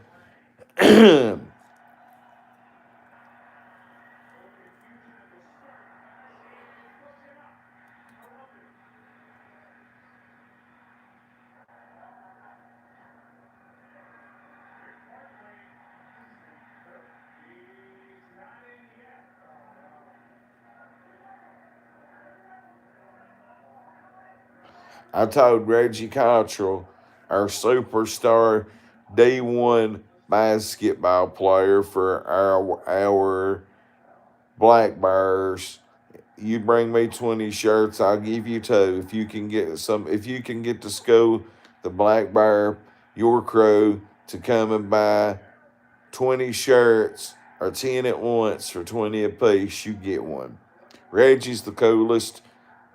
I told Reggie Cottrell, our superstar D1 basketball player for our Black Bears, you bring me 20 shirts, I'll give you 2. If you can get to school, the Black Bear, your crew, to come and buy 20 shirts or 10 at once for 20 apiece, you get one. Reggie's the coolest.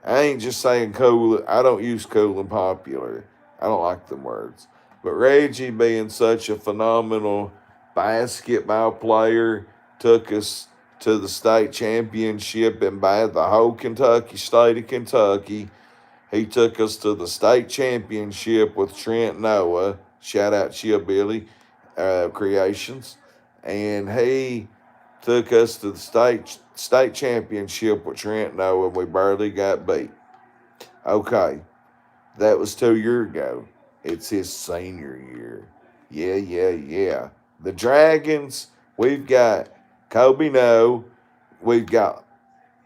I ain't just saying cool. I don't use cool and popular. I don't like them words. But Reggie, being such a phenomenal basketball player, took us to the state championship and by the whole state of Kentucky. He took us to the state championship with Trent Noah. Shout out Chillbilly Creations. And he took us to the state championship with Trent Noah, and we barely got beat. Okay, that was 2 years ago. It's his senior year. Yeah. The Dragons, we've got Kobe No. We've got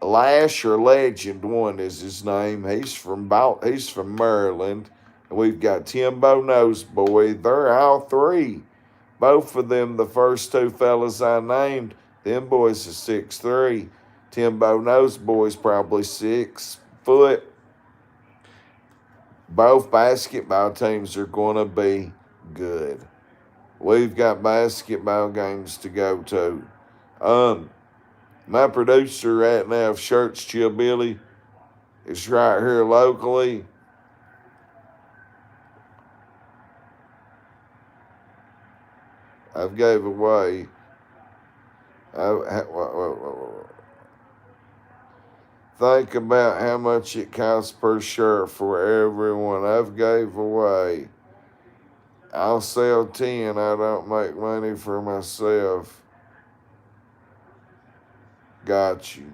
Lasher Legend One is his name. He's from Maryland. And we've got Timbo Noseboy. They're all 3. Both of them, the first 2 fellas I named, them boys are 6'3". Timbo Noseboy's probably 6 foot. Both basketball teams are going to be good. We've got basketball games to go to. My producer right now of Shirts Chillbilly is right here locally. I've gave away. Think about how much it costs per shirt for everyone. I've gave away. I'll sell 10. I don't make money for myself. Got you.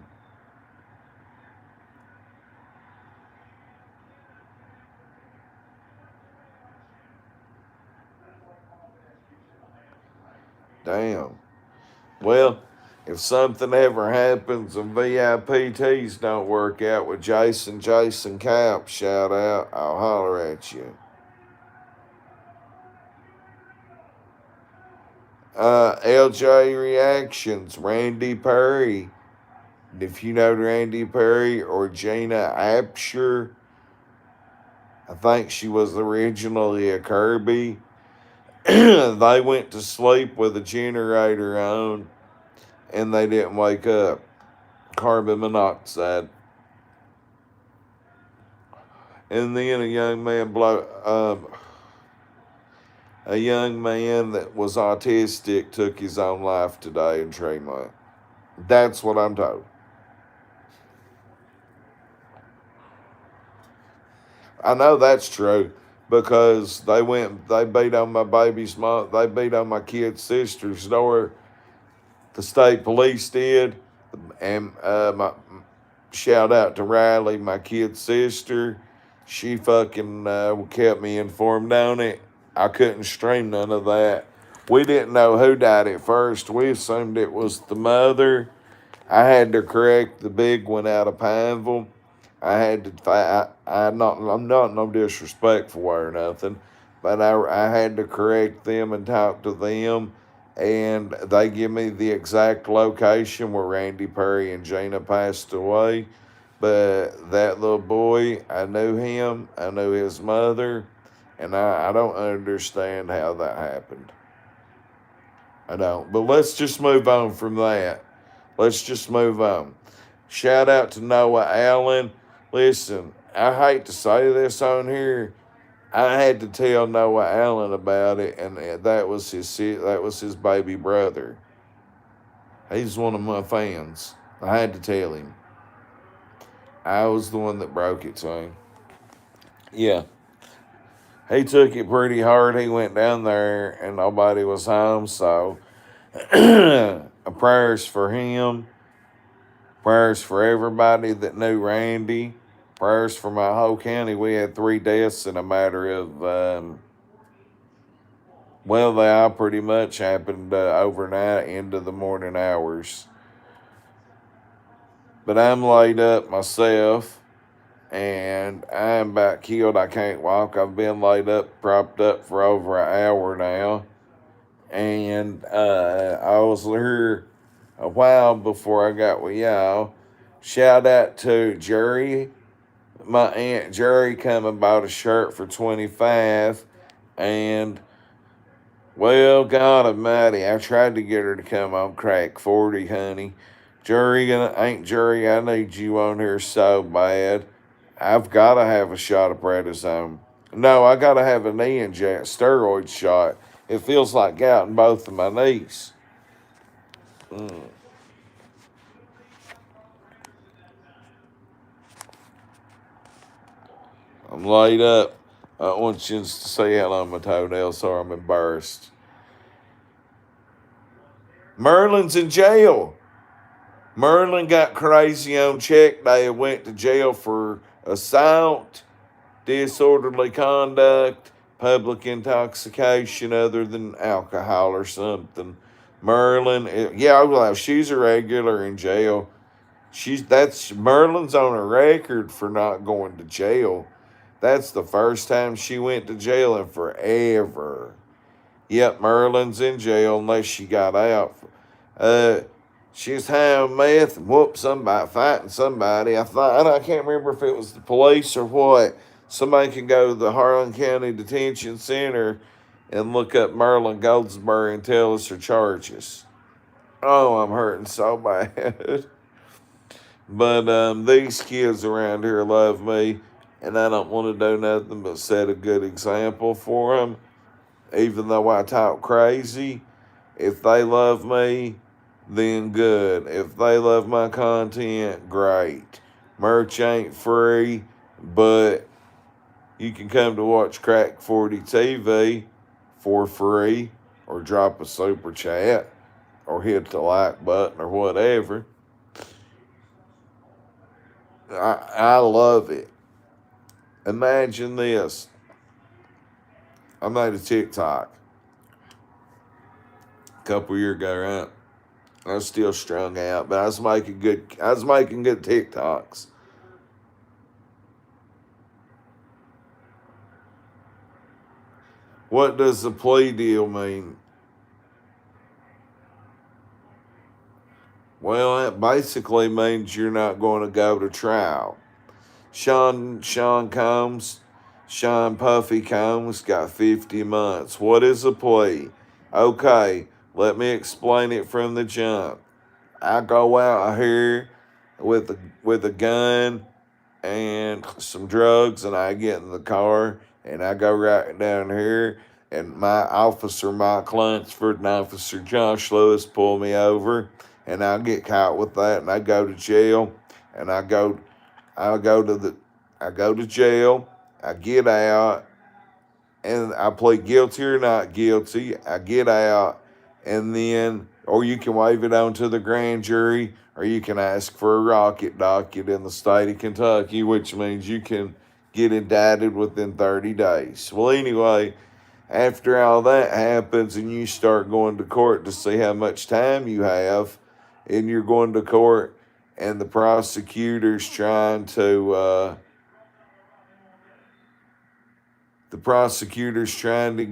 Damn. Well, If something ever happens and VIPTs don't work out with Jason Cap, shout out, I'll holler at you. LJ Reactions, Randy Perry. If you know Randy Perry or Gina Apsher, I think she was originally a Kirby. They went to sleep with a generator on and they didn't wake up. Carbon monoxide. And then a young man that was autistic took his own life today in Tremont. That's what I'm told. I know that's true because they beat on my baby's mom, they beat on my kid's sister's door. The state police did, and shout out to Riley, my kid's sister. She fucking kept me informed on it. I couldn't stream none of that. We didn't know who died at first. We assumed it was the mother. I had to correct the big one out of Pineville. I had to. I'm not no disrespect for her or nothing, but I had to correct them and talk to them, and they give me the exact location where Randy Perry and Gina passed away. But that little boy, I knew him. I knew his mother, and I don't understand how that happened. I don't. But let's just move on from that. Let's just move on. Shout out to Noah Allen. Listen, I hate to say this on here. I had to tell Noah Allen about it, and that was his baby brother. He's one of my fans. I had to tell him. I was the one that broke it to him. Yeah. He took it pretty hard. He went down there, and nobody was home, so prayers for him. Prayers for everybody that knew Randy. Prayers for my whole county. We had 3 deaths in a matter of, they all pretty much happened overnight into the morning hours. But I'm laid up myself, and I'm about killed. I can't walk. I've been laid up, propped up for over an hour now. And I was here a while before I got with y'all. Shout out to Jerry. My Aunt Jerry come and bought a shirt for $25, and well, God Almighty, I tried to get her to come on Crack 40, honey. Aunt Jerry, I need you on here so bad. I've got to have a shot of prednisone. No, I got to have a knee steroid shot. It feels like gout in both of my knees. I'm laid up. I want you to say hello, my toenail, so I'm embarrassed. Merlin's in jail. Merlin got crazy on check day and went to jail for assault, disorderly conduct, public intoxication other than alcohol or something. She's a regular in jail. Merlin's on a record for not going to jail. That's the first time she went to jail in forever. Yep, Merlin's in jail unless she got out. She's high on meth and whooped somebody, fighting somebody. I can't remember if it was the police or what. Somebody can go to the Harlan County Detention Center and look up Merlin Goldsberry and tell us her charges. Oh, I'm hurting so bad. But these kids around here love me, and I don't want to do nothing but set a good example for them. Even though I talk crazy, if they love me, then good. If they love my content, great. Merch ain't free, but you can come to watch Crack 40 TV for free, or drop a super chat, or hit the like button, or whatever. I love it. Imagine this. I made a TikTok a couple years ago, right? I was still strung out, but I was making good TikToks. What does the plea deal mean? Well, it basically means you're not going to go to trial. Sean Combs, Sean Puffy Combs got 50 months. What is a plea? Okay, let me explain it from the jump. I go out here with a gun and some drugs, and I get in the car and I go right down here, and my officer Mike Lunsford and Officer Josh Lewis pull me over, and I get caught with that, and I go to jail, and I go to the I go to jail, I get out, and I plead guilty or not guilty. I get out, and then, or you can waive it on to the grand jury, or you can ask for a rocket docket in the state of Kentucky, which means you can get indicted within 30 days. Well, anyway, after all that happens and you start going to court to see how much time you have, and you're going to court, and the prosecutor's trying to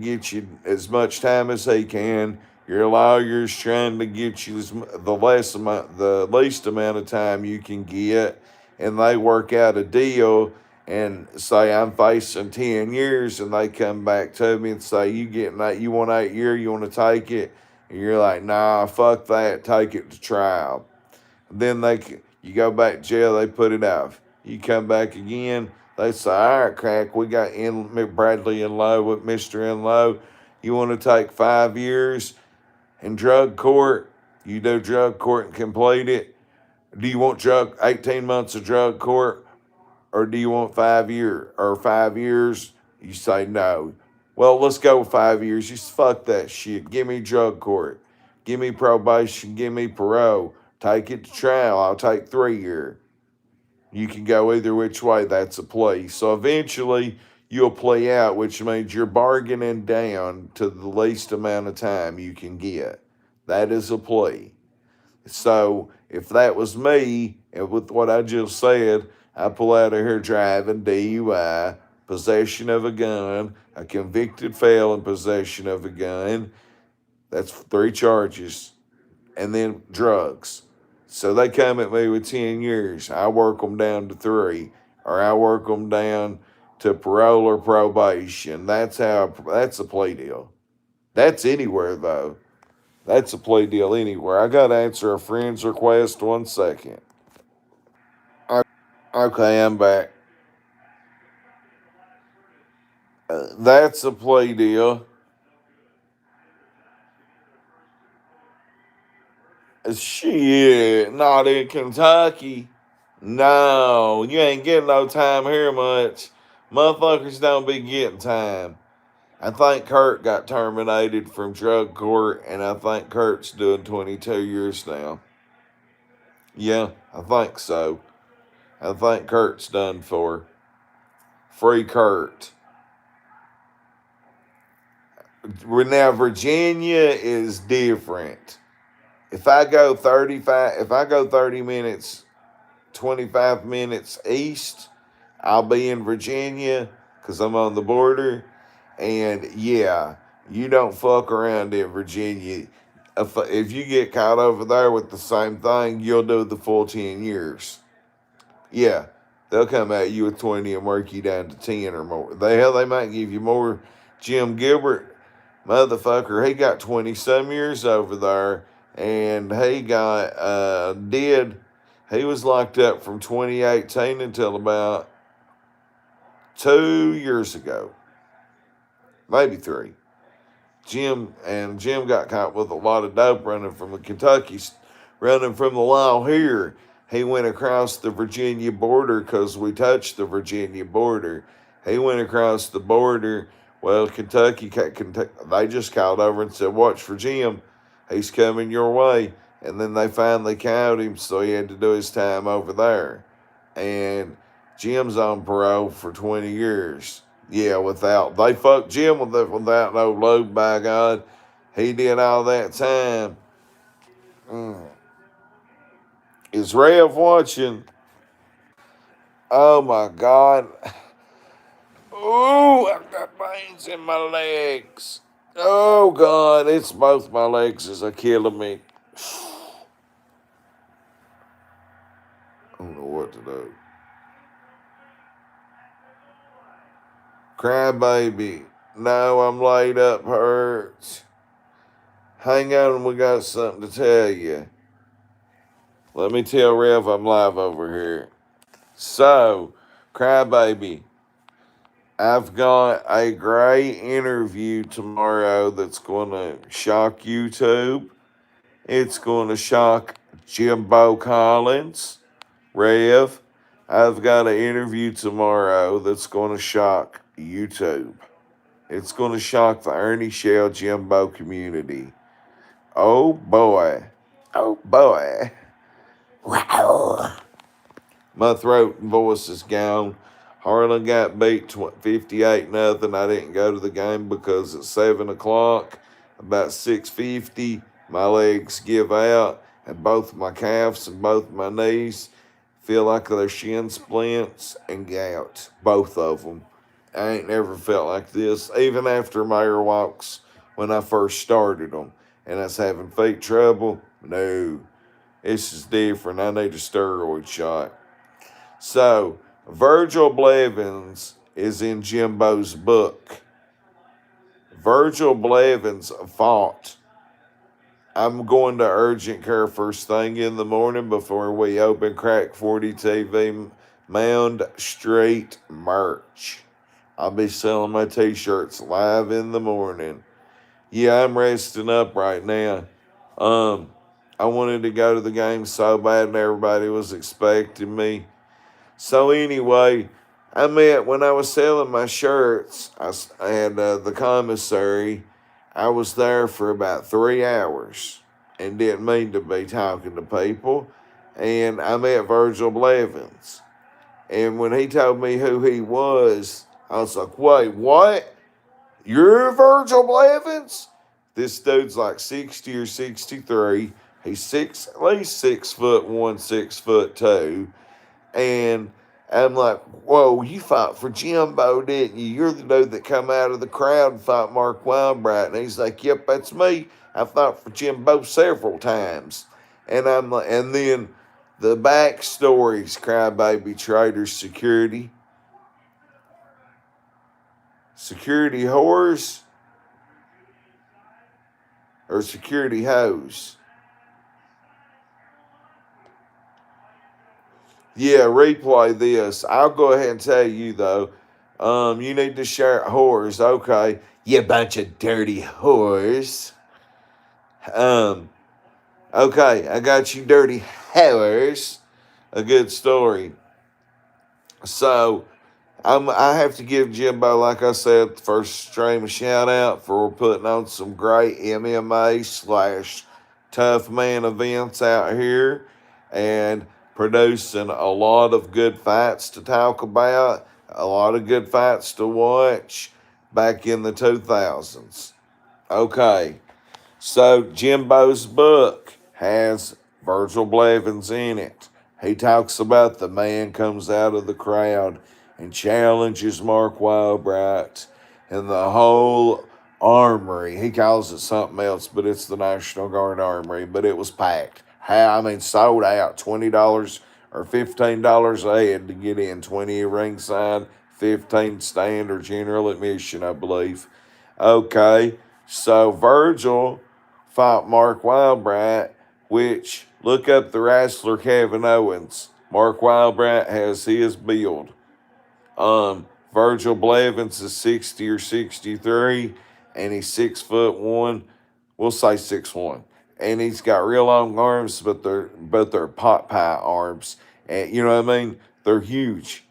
get you as much time as he can. Your lawyer's trying to get you the least amount of time you can get, and they work out a deal. And say I'm facing 10 years, and they come back to me and say, you want 8 years, you want to take it? And you're like, nah, fuck that, take it to trial. Then you go back to jail, they put it off. You come back again, they say, all right, crack, we got Bradley in low with Mr. In low. You want to take 5 years in drug court? You do drug court and complete it. Do you want 18 months of drug court, or do you want 5 years? Or 5 years? You say no. Well, let's go with 5 years. You fuck that shit. Give me drug court. Give me probation. Give me parole. Take it to trial. I'll take 3 years. You can go either which way. That's a plea. So eventually you'll plea out, which means you're bargaining down to the least amount of time you can get. That is a plea. So if that was me, and with what I just said, I pull out of here driving, DUI, possession of a gun, a convicted felon possession of a gun. That's 3 charges. And then drugs. So they come at me with 10 years. I work them down to 3, or I work them down to parole or probation. That's a plea deal. That's anywhere, though. That's a plea deal anywhere. I got to answer a friend's request 1 second. Okay, I'm back. That's a plea deal. Shit, not in Kentucky. No, you ain't getting no time here much. Motherfuckers don't be getting time. I think Kurt got terminated from drug court, and I think Kurt's doing 22 years now. Yeah, I think so. I think Kurt's done for. Free Kurt. Now, Virginia is different. If I go 30 minutes, 25 minutes east, I'll be in Virginia because I'm on the border. And yeah, you don't fuck around in Virginia. If you get caught over there with the same thing, you'll do the full 10 years. Yeah, they'll come at you with 20 and work you down to 10 or more. They might give you more. Jim Gilbert, motherfucker, he got 20 some years over there, and he was locked up from 2018 until about 2 years ago, maybe 3. Jim got caught with a lot of dope running from the law here. He went across the Virginia border because we touched the Virginia border. He went across the border. Well, Kentucky, they just called over and said, watch for Jim. He's coming your way. And then they finally caught him, so he had to do his time over there. And Jim's on parole for 20 years. Yeah, they fucked Jim without no load, by God. He did all that time. Is Rev watching? Oh my God. Oh, I've got veins in my legs. Oh God, it's both my legs is a killing me. I don't know what to do. Crybaby. No, I'm laid up, hurts. Hang on, we got something to tell you. Let me tell Rev I'm live over here. So, Crybaby, I've got a great interview tomorrow that's going to shock YouTube. It's going to shock Jimbo Collins. Rev, I've got an interview tomorrow that's going to shock YouTube. It's going to shock the Ernie Shell Jimbo community. Oh boy. Oh boy. Wow. My throat and voice is gone. Harlan got beat 58-0. I didn't go to the game because at 7 o'clock, about 6:50, my legs give out, and both my calves and both my knees feel like they're shin splints and gout, both of them. I ain't never felt like this, even after Mayor walks when I first started them, and I was having feet trouble. No, this is different. I need a steroid shot. So, Virgil Blevins is in Jimbo's book. Virgil Blevins fought. I'm going to urgent care first thing in the morning before we open Crack 40 TV Mound Street merch. I'll be selling my t-shirts live in the morning. Yeah, I'm resting up right now. I wanted to go to the game so bad and everybody was expecting me. So anyway, when I was selling my shirts, I had the commissary. I was there for about 3 hours and didn't mean to be talking to people. And I met Virgil Blevins. And when he told me who he was, I was like, wait, what? You're Virgil Blevins? This dude's like 60 or 63. He's at least 6'1", 6'2". And I'm like, whoa, you fought for Jimbo, didn't you? You're the dude that come out of the crowd and fought Mark Wildbright. And he's like, yep, that's me. I fought for Jimbo several times. And I'm like, and then the backstories, Crybaby Traders Security. Security whores or security hoes? Yeah, replay this. I'll go ahead and tell you though. You need to share whores. Okay, you bunch of dirty whores. Okay, I got you dirty whores. A good story. So, I have to give Jimbo, like I said, the first stream a shout out for putting on some great MMA / tough man events out here and producing a lot of good fights to talk about, a lot of good fights to watch back in the 2000s. Okay, so Jimbo's book has Virgil Blevins in it. He talks about the man comes out of the crowd and challenges Mark Wildbright and the whole armory. He calls it something else, but it's the National Guard Armory. But it was packed. Sold out. $20 or $15 a head to get in. 20 ringside, 15 standard general admission, I believe. Okay, so Virgil fought Mark Wildbright, which, look up the wrestler Kevin Owens. Mark Wildbright has his build. Virgil Blevins is 60 or 63, and he's 6'1". We'll say 6'1". And he's got real long arms, but they're pot pie arms. And you know what I mean? They're huge.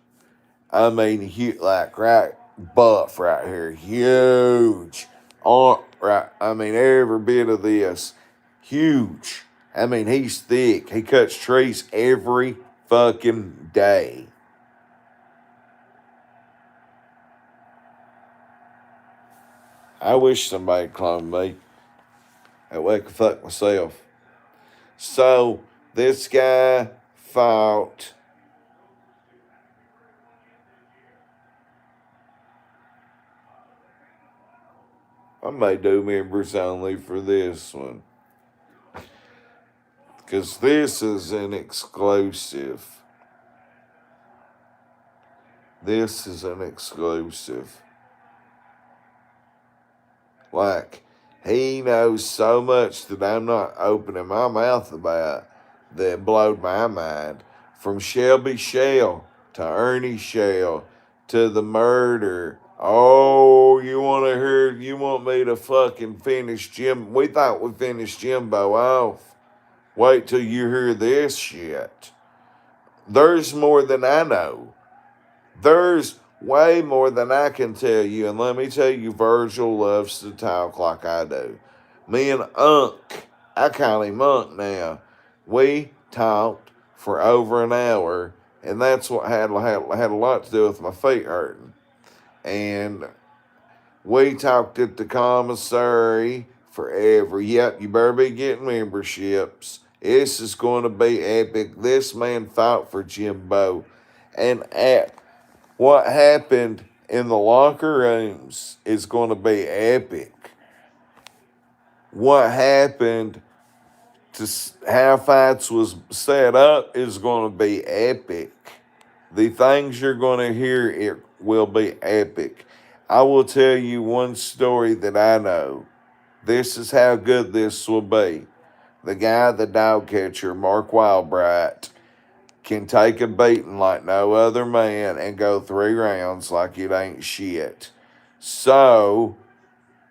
Like right buff right here, huge. Every bit of this, huge. He's thick. He cuts trees every fucking day. I wish somebody cloned me. That way I could fuck myself. So this guy fought. I may do members only for this one. Because this is an exclusive. This is an exclusive. Like, he knows so much that I'm not opening my mouth about that blowed my mind. From Shelby Shell to Ernie Shell to the murder. Oh, you want me to fucking finish Jim? We thought we finished Jimbo off. Wait till you hear this shit. There's more than I know. There's way more than I can tell you. And let me tell you, Virgil loves to talk like I do. Me and Unc, I call him Unc now, we talked for over an hour. And that's what had a lot to do with my feet hurting. And we talked at the commissary forever. Yep, you better be getting memberships. This is going to be epic. This man fought for Jimbo. And what happened in the locker rooms is going to be epic. What happened to how fights was set up is going to be epic. The things you're going to hear, it will be epic. I will tell you one story that I know. This is how good this will be. The guy, the dog catcher, Mark Wildbright, can take a beating like no other man and go 3 rounds like it ain't shit. So,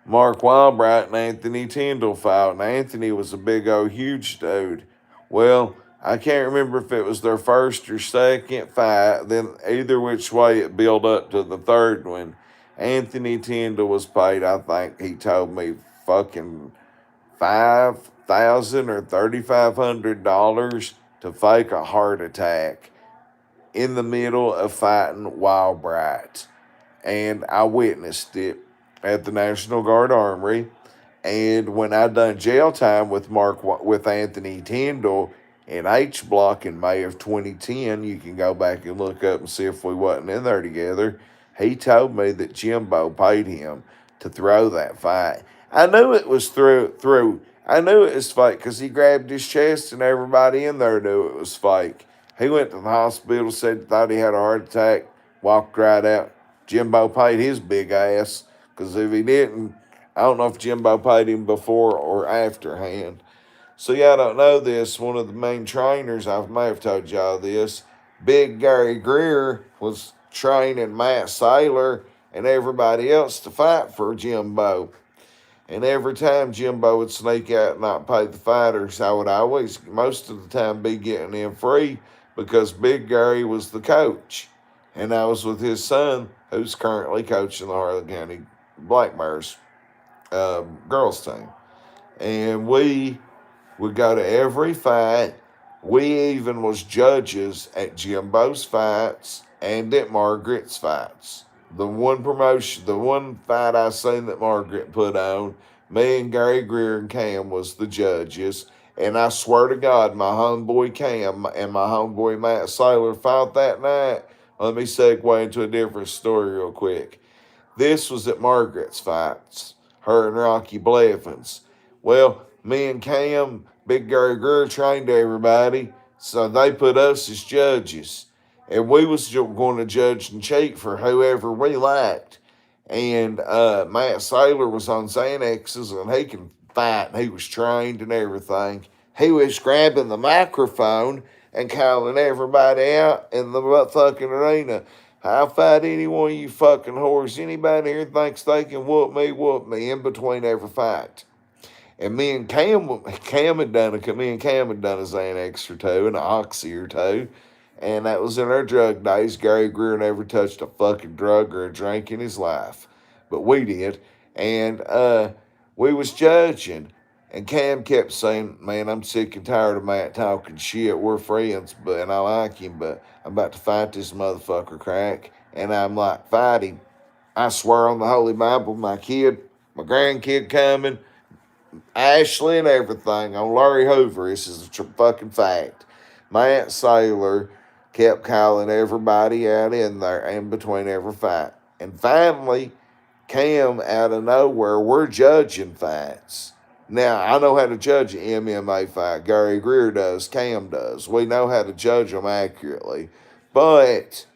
Mark Wildbright and Anthony Tyndall fought, and Anthony was a big old huge dude. Well, I can't remember if it was their first or second fight, then either which way it built up to the third one. Anthony Tyndall was paid, I think he told me, fucking $5,000 or $3,500 to fake a heart attack in the middle of fighting Wildbright. And I witnessed it at the National Guard Armory. And when I done jail time with Anthony Tyndall in H Block in May of 2010, you can go back and look up and see if we wasn't in there together. He told me that Jimbo paid him to throw that fight. I knew it was through. I knew it was fake because he grabbed his chest and everybody in there knew it was fake. He went to the hospital, said thought he had a heart attack, walked right out. Jimbo paid his big ass because if he didn't, I don't know if Jimbo paid him before or afterhand. So y'all don't know this. One of the main trainers, I may have told y'all this, Big Gary Greer was training Matt Saylor and everybody else to fight for Jimbo. And every time Jimbo would sneak out and not pay the fighters, I would always, most of the time, be getting in free because Big Gary was the coach. And I was with his son, who's currently coaching the Harlan County Black Bears girls team. And we would go to every fight. We even was judges at Jimbo's fights and at Margaret's fights. The one fight I seen that Margaret put on, me and Gary Greer and Cam was the judges. And I swear to God, my homeboy Cam and my homeboy Matt Saylor fought that night. Let me segue into a different story real quick. This was at Margaret's fights, her and Rocky Blevins. Well, me and Cam, Big Gary Greer trained everybody, so they put us as judges. And we was going to judge and cheat for whoever we liked. And Matt Saylor was on Xanaxes, and he can fight, and he was trained and everything. He was grabbing the microphone and calling everybody out in the fucking arena. I'll fight any one of you fucking whores. Anybody here thinks they can whoop me in between every fight. And me and Cam had done a Xanax or two and an Oxy or two. And that was in our drug days. Gary Greer never touched a fucking drug or a drink in his life. But we did. And we was judging. And Cam kept saying, man, I'm sick and tired of Matt talking shit. We're friends, and I like him, but I'm about to fight this motherfucker crack. And I'm like, fight him. I swear on the Holy Bible, my grandkid coming, Ashley and everything on Larry Hoover. This is a fucking fact. Matt Saylor kept calling everybody out in there in between every fight. And finally, Cam out of nowhere, we're judging fights. Now, I know how to judge an MMA fight. Gary Greer does. Cam does. We know how to judge them accurately. But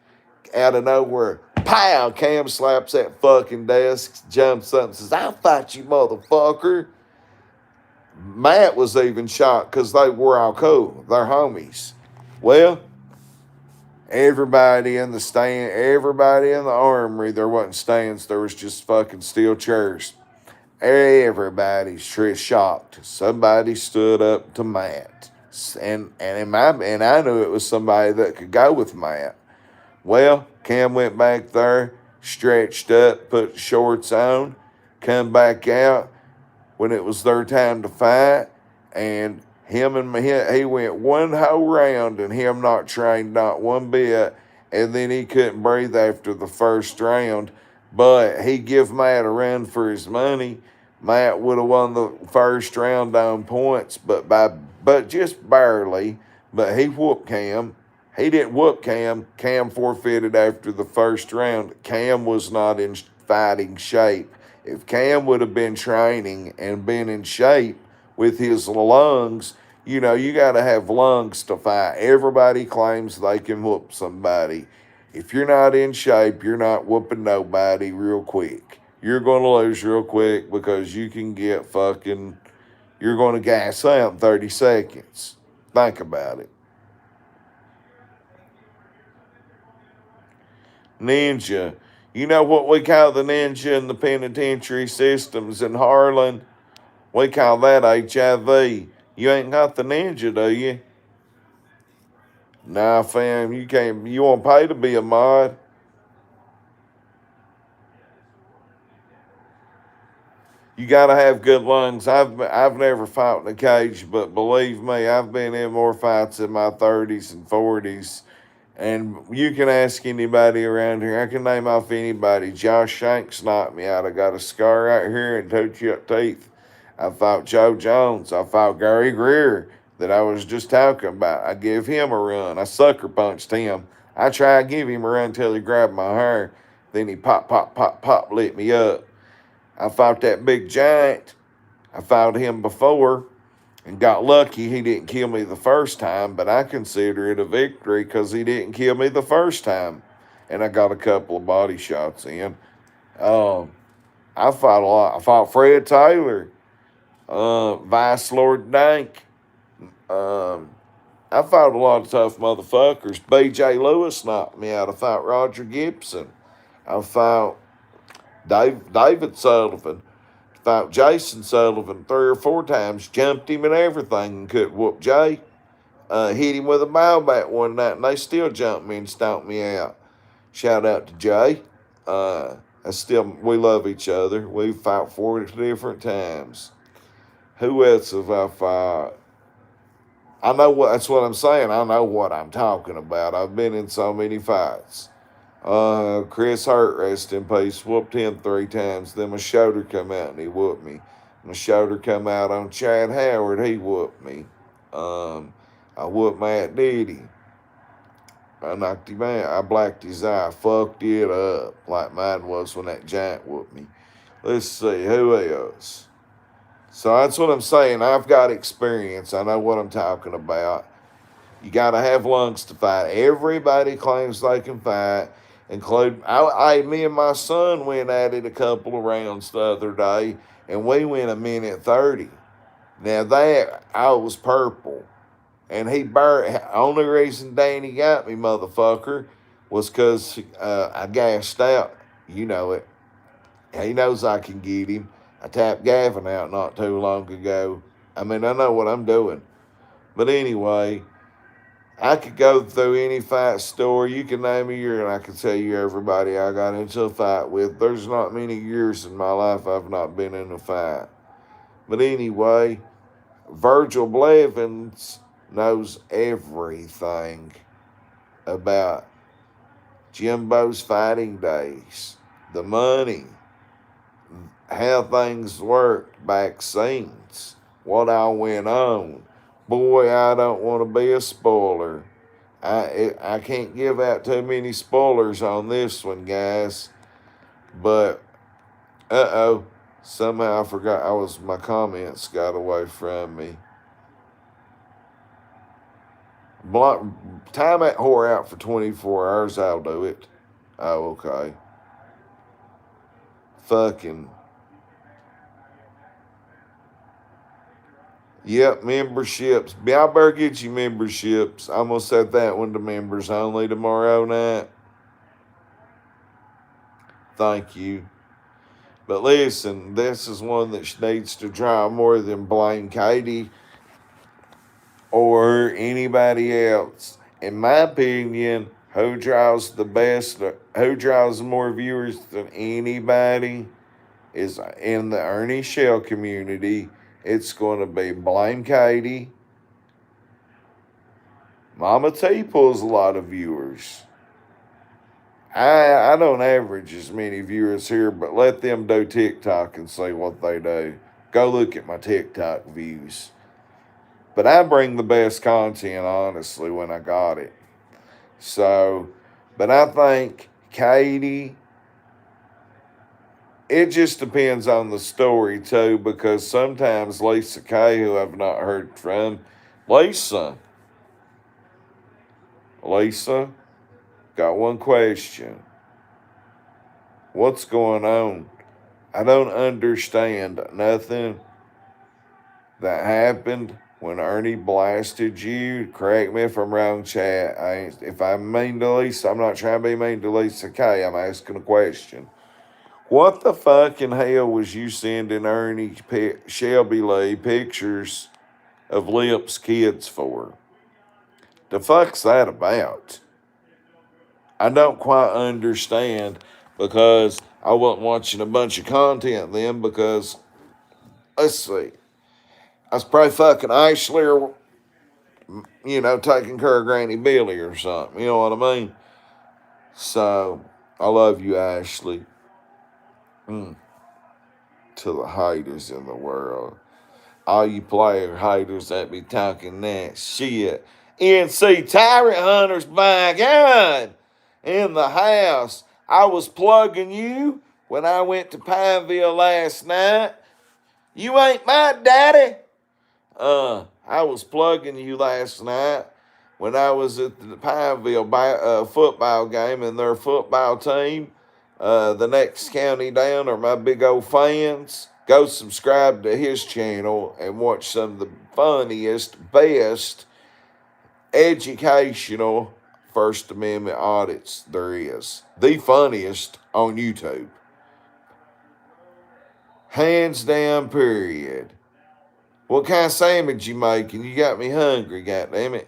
out of nowhere, pow, Cam slaps that fucking desk, jumps up and says, I'll fight you, motherfucker. Matt was even shocked because they were all cool. They're homies. Well, everybody in the stand, everybody in the armory, there wasn't stands, there was just fucking steel chairs. Everybody's shocked. Somebody stood up to Matt. And I knew it was somebody that could go with Matt. Well, Cam went back there, stretched up, put shorts on, come back out when it was their time to fight, and he went one whole round and him not trained not one bit, and then he couldn't breathe after the first round, but he give Matt a run for his money. Matt would have won the first round on points, but just barely, but he whooped Cam. He didn't whoop Cam. Cam forfeited after the first round. Cam was not in fighting shape. If Cam would have been training and been in shape with his lungs, you got to have lungs to fight. Everybody claims they can whoop somebody. If you're not in shape, you're not whooping nobody real quick. You're going to lose real quick because you can get you're going to gas out in 30 seconds. Think about it. Ninja. You know what we call the ninja in the penitentiary systems in Harlan? We call that HIV. You ain't got the ninja, do you? Nah, fam, you can't. You won't pay to be a mod. You gotta have good lungs. I've never fought in a cage, but believe me, I've been in more fights in my 30s and 40s. And you can ask anybody around here. I can name off anybody. Josh Shanks knocked me out. I got a scar right here and two chipped teeth. I fought Joe Jones. I fought Gary Greer that I was just talking about. I give him a run. I sucker punched him. I tried to give him a run until he grabbed my hair. Then he pop, lit me up. I fought that big giant. I fought him before and got lucky he didn't kill me the first time, but I consider it a victory because he didn't kill me the first time. And I got a couple of body shots in. I fought a lot. I fought Fred Taylor, Vice Lord Dank. I fought a lot of tough motherfuckers. B.J. Lewis knocked me out. I fought Roger Gibson. I fought David Sullivan. Fought Jason Sullivan 3 or 4 times, jumped him and everything, and couldn't whoop Jay. Hit him with a ball bat one night, and they still jumped me and stomped me out. Shout out to Jay. We love each other. We've fought 4 different times. Who else have I fought? That's what I'm saying. I know what I'm talking about. I've been in so many fights. Chris Hurt, rest in peace, whooped him 3 times. Then my shoulder come out and he whooped me. My shoulder come out on Chad Howard, he whooped me. I whooped Matt Diddy. I knocked him out. I blacked his eye, fucked it up like mine was when that giant whooped me. Let's see, who else? So that's what I'm saying. I've got experience. I know what I'm talking about. You got to have lungs to fight. Everybody claims they can fight, including me and my son went at it a couple of rounds the other day, and we went 1:30. Now that I was purple, and only reason Danny got me, motherfucker, was because I gassed out. You know it. He knows I can get him. I tapped Gavin out not too long ago. I know what I'm doing. But anyway, I could go through any fight story. You can name a year, and I can tell you everybody I got into a fight with. There's not many years in my life I've not been in a fight. But anyway, Virgil Blevins knows everything about Jimbo's fighting days, the money, how things work, vaccines, what all went on. Boy, I don't want to be a spoiler. I can't give out too many spoilers on this one, guys. But somehow I forgot my comments got away from me. Time that whore out for 24 hours, I'll do it. Oh, okay. Fucking. Yep, memberships. I better get you memberships. I'm going to set that one to members only tomorrow night. Thank you. But listen, this is one that needs to try more than blame Katie or anybody else. In my opinion, who draws the best, who draws more viewers than anybody is in the Ernie Shell community. It's going to be blame Katie. Mama T pulls a lot of viewers. I don't average as many viewers here, but let them do TikTok and see what they do. Go look at my TikTok views. But I bring the best content, honestly, when I got it. So, but I think Katie, it just depends on the story, too, because sometimes Lisa Kay, who I've not heard from, Lisa, got one question. What's going on? I don't understand nothing that happened when Ernie blasted you. Correct me if I'm wrong, chat. If I'm mean to Lisa, I'm not trying to be mean to Lisa Kay. I'm asking a question. What the fucking hell was you sending Ernie Shelby Lee pictures of Lip's kids for? The fuck's that about? I don't quite understand, because I wasn't watching a bunch of content then, because, let's see, I was probably fucking Ashley or, taking care of Granny Billy or something. You know what I mean? So, I love you, Ashley. To the haters in the world. All you player haters that be talking that shit. NC Tyrant Hunter's back on in the house. I was plugging you when I went to Pineville last night. You ain't my daddy. I was plugging you last night when I was at the Pineville football game, and their football team, the next county down, are my big old fans. Go subscribe to his channel and watch some of the funniest, best, educational First Amendment audits there is. The funniest on YouTube. Hands down, period. What kind of sandwich you making? You got me hungry, goddammit.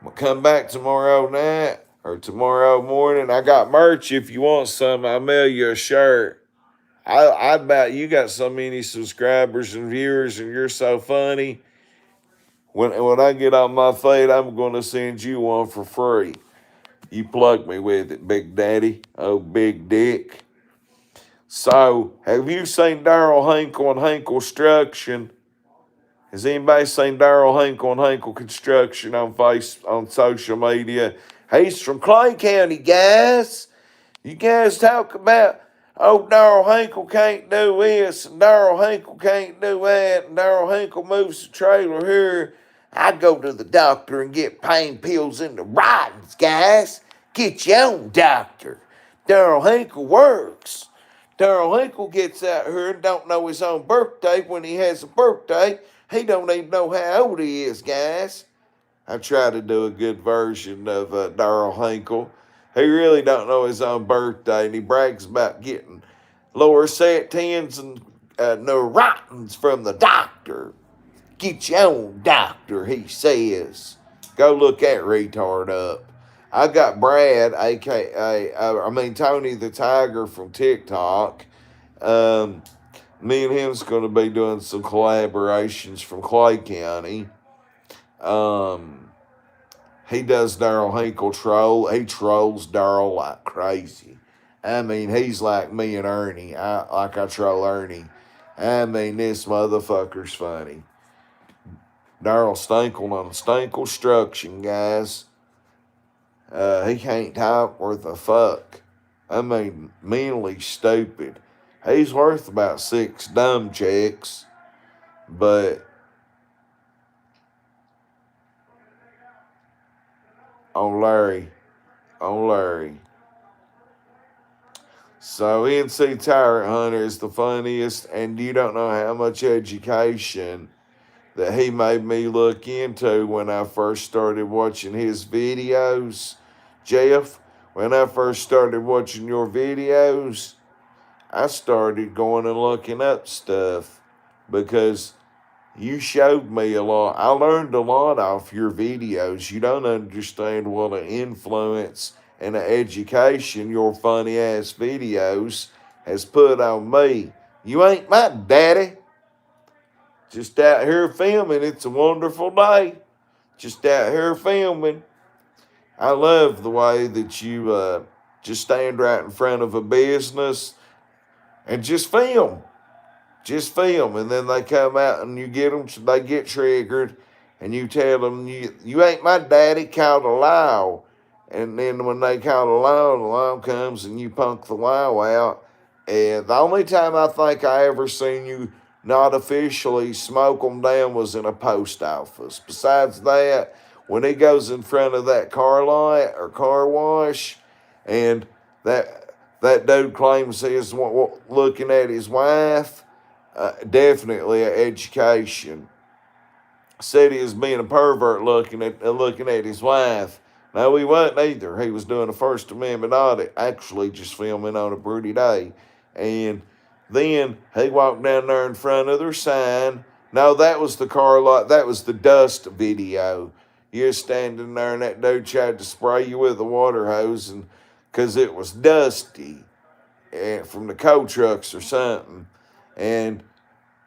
We'll come back tomorrow night or tomorrow morning. I got merch if you want some. I'll mail you a shirt. I bet you got so many subscribers and viewers, and you're so funny. When I get on my feed, I'm going to send you one for free. You plug me with it, Big Daddy. Oh, Big Dick. So, have you seen Daryl Hinkle and Hinkle Construction? Has anybody seen Daryl Hinkle and Hinkle Construction on social media? He's from Clay County, guys. You guys talk about, oh, Daryl Hinkle can't do this, and Daryl Hinkle can't do that, and Daryl Hinkle moves the trailer here. I go to the doctor and get pain pills in the Rottens, guys. Get your own doctor. Daryl Hinkle works. Daryl Hinkle gets out here and don't know his own birthday when he has a birthday. He don't even know how old he is, guys. I try to do a good version of Daryl Hinkle. He really don't know his own birthday, and he brags about getting lower statins and neurotins from the doctor. Get your own doctor, he says. Go look that retard up. I got Brad, Tony the Tiger from TikTok. Me and him's going to be doing some collaborations from Clay County. he does Daryl Hinkle troll. He trolls Daryl like crazy. I mean, he's like me and Ernie. I troll Ernie. I mean, this motherfucker's funny. Daryl Stinkle on Stinkle Construction, guys. He can't talk worth a fuck. I mean, mentally stupid. He's worth about 6 dumb checks, but on Larry. So NC Tyrant Hunter is the funniest, and you don't know how much education that he made me look into when I first started watching his videos. Jeff, when I first started watching your videos, I started going and looking up stuff because you showed me a lot. I learned a lot off your videos. You don't understand what an influence and an education your funny ass videos has put on me. You ain't my daddy. Just out here filming. It's a wonderful day. Just out here filming. I love the way that you just stand right in front of a business and just film. Just film, and then they come out and you get them, they get triggered, and you tell them, you ain't my daddy, called a law. And then when they call the law comes and you punk the law out. And the only time I think I ever seen you not officially smoke them down was in a post office. Besides that, when he goes in front of that car lot or car wash, and that dude claims he's looking at his wife, definitely an education. Said he was being a pervert looking at his wife. No, he wasn't either. He was doing a First Amendment audit, actually just filming on a pretty day. And then he walked down there in front of their sign. No, that was the car lot. That was the dust video. You're standing there and that dude tried to spray you with a water hose and because it was dusty from the coal trucks or something. And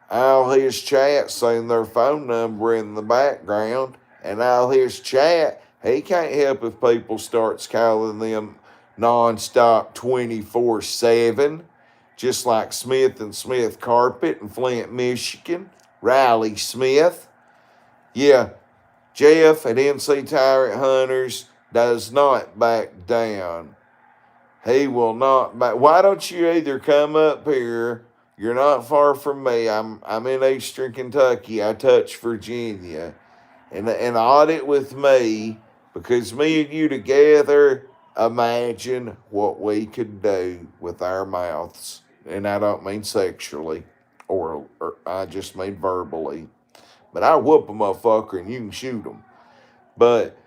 all his chat saying their phone number in the background, and all his chat, he can't help if people starts calling them nonstop 24/7, just like Smith and Smith Carpet in Flint, Michigan, Riley Smith. Yeah, Jeff at NC Tyrant Hunters does not back down. He will not back. Why don't you either come up here? You're not far from me. I'm in Eastern Kentucky. I touch Virginia. And audit with me, because me and you together, imagine what we could do with our mouths. And I don't mean sexually, or I just mean verbally. But I whoop a motherfucker and you can shoot him. But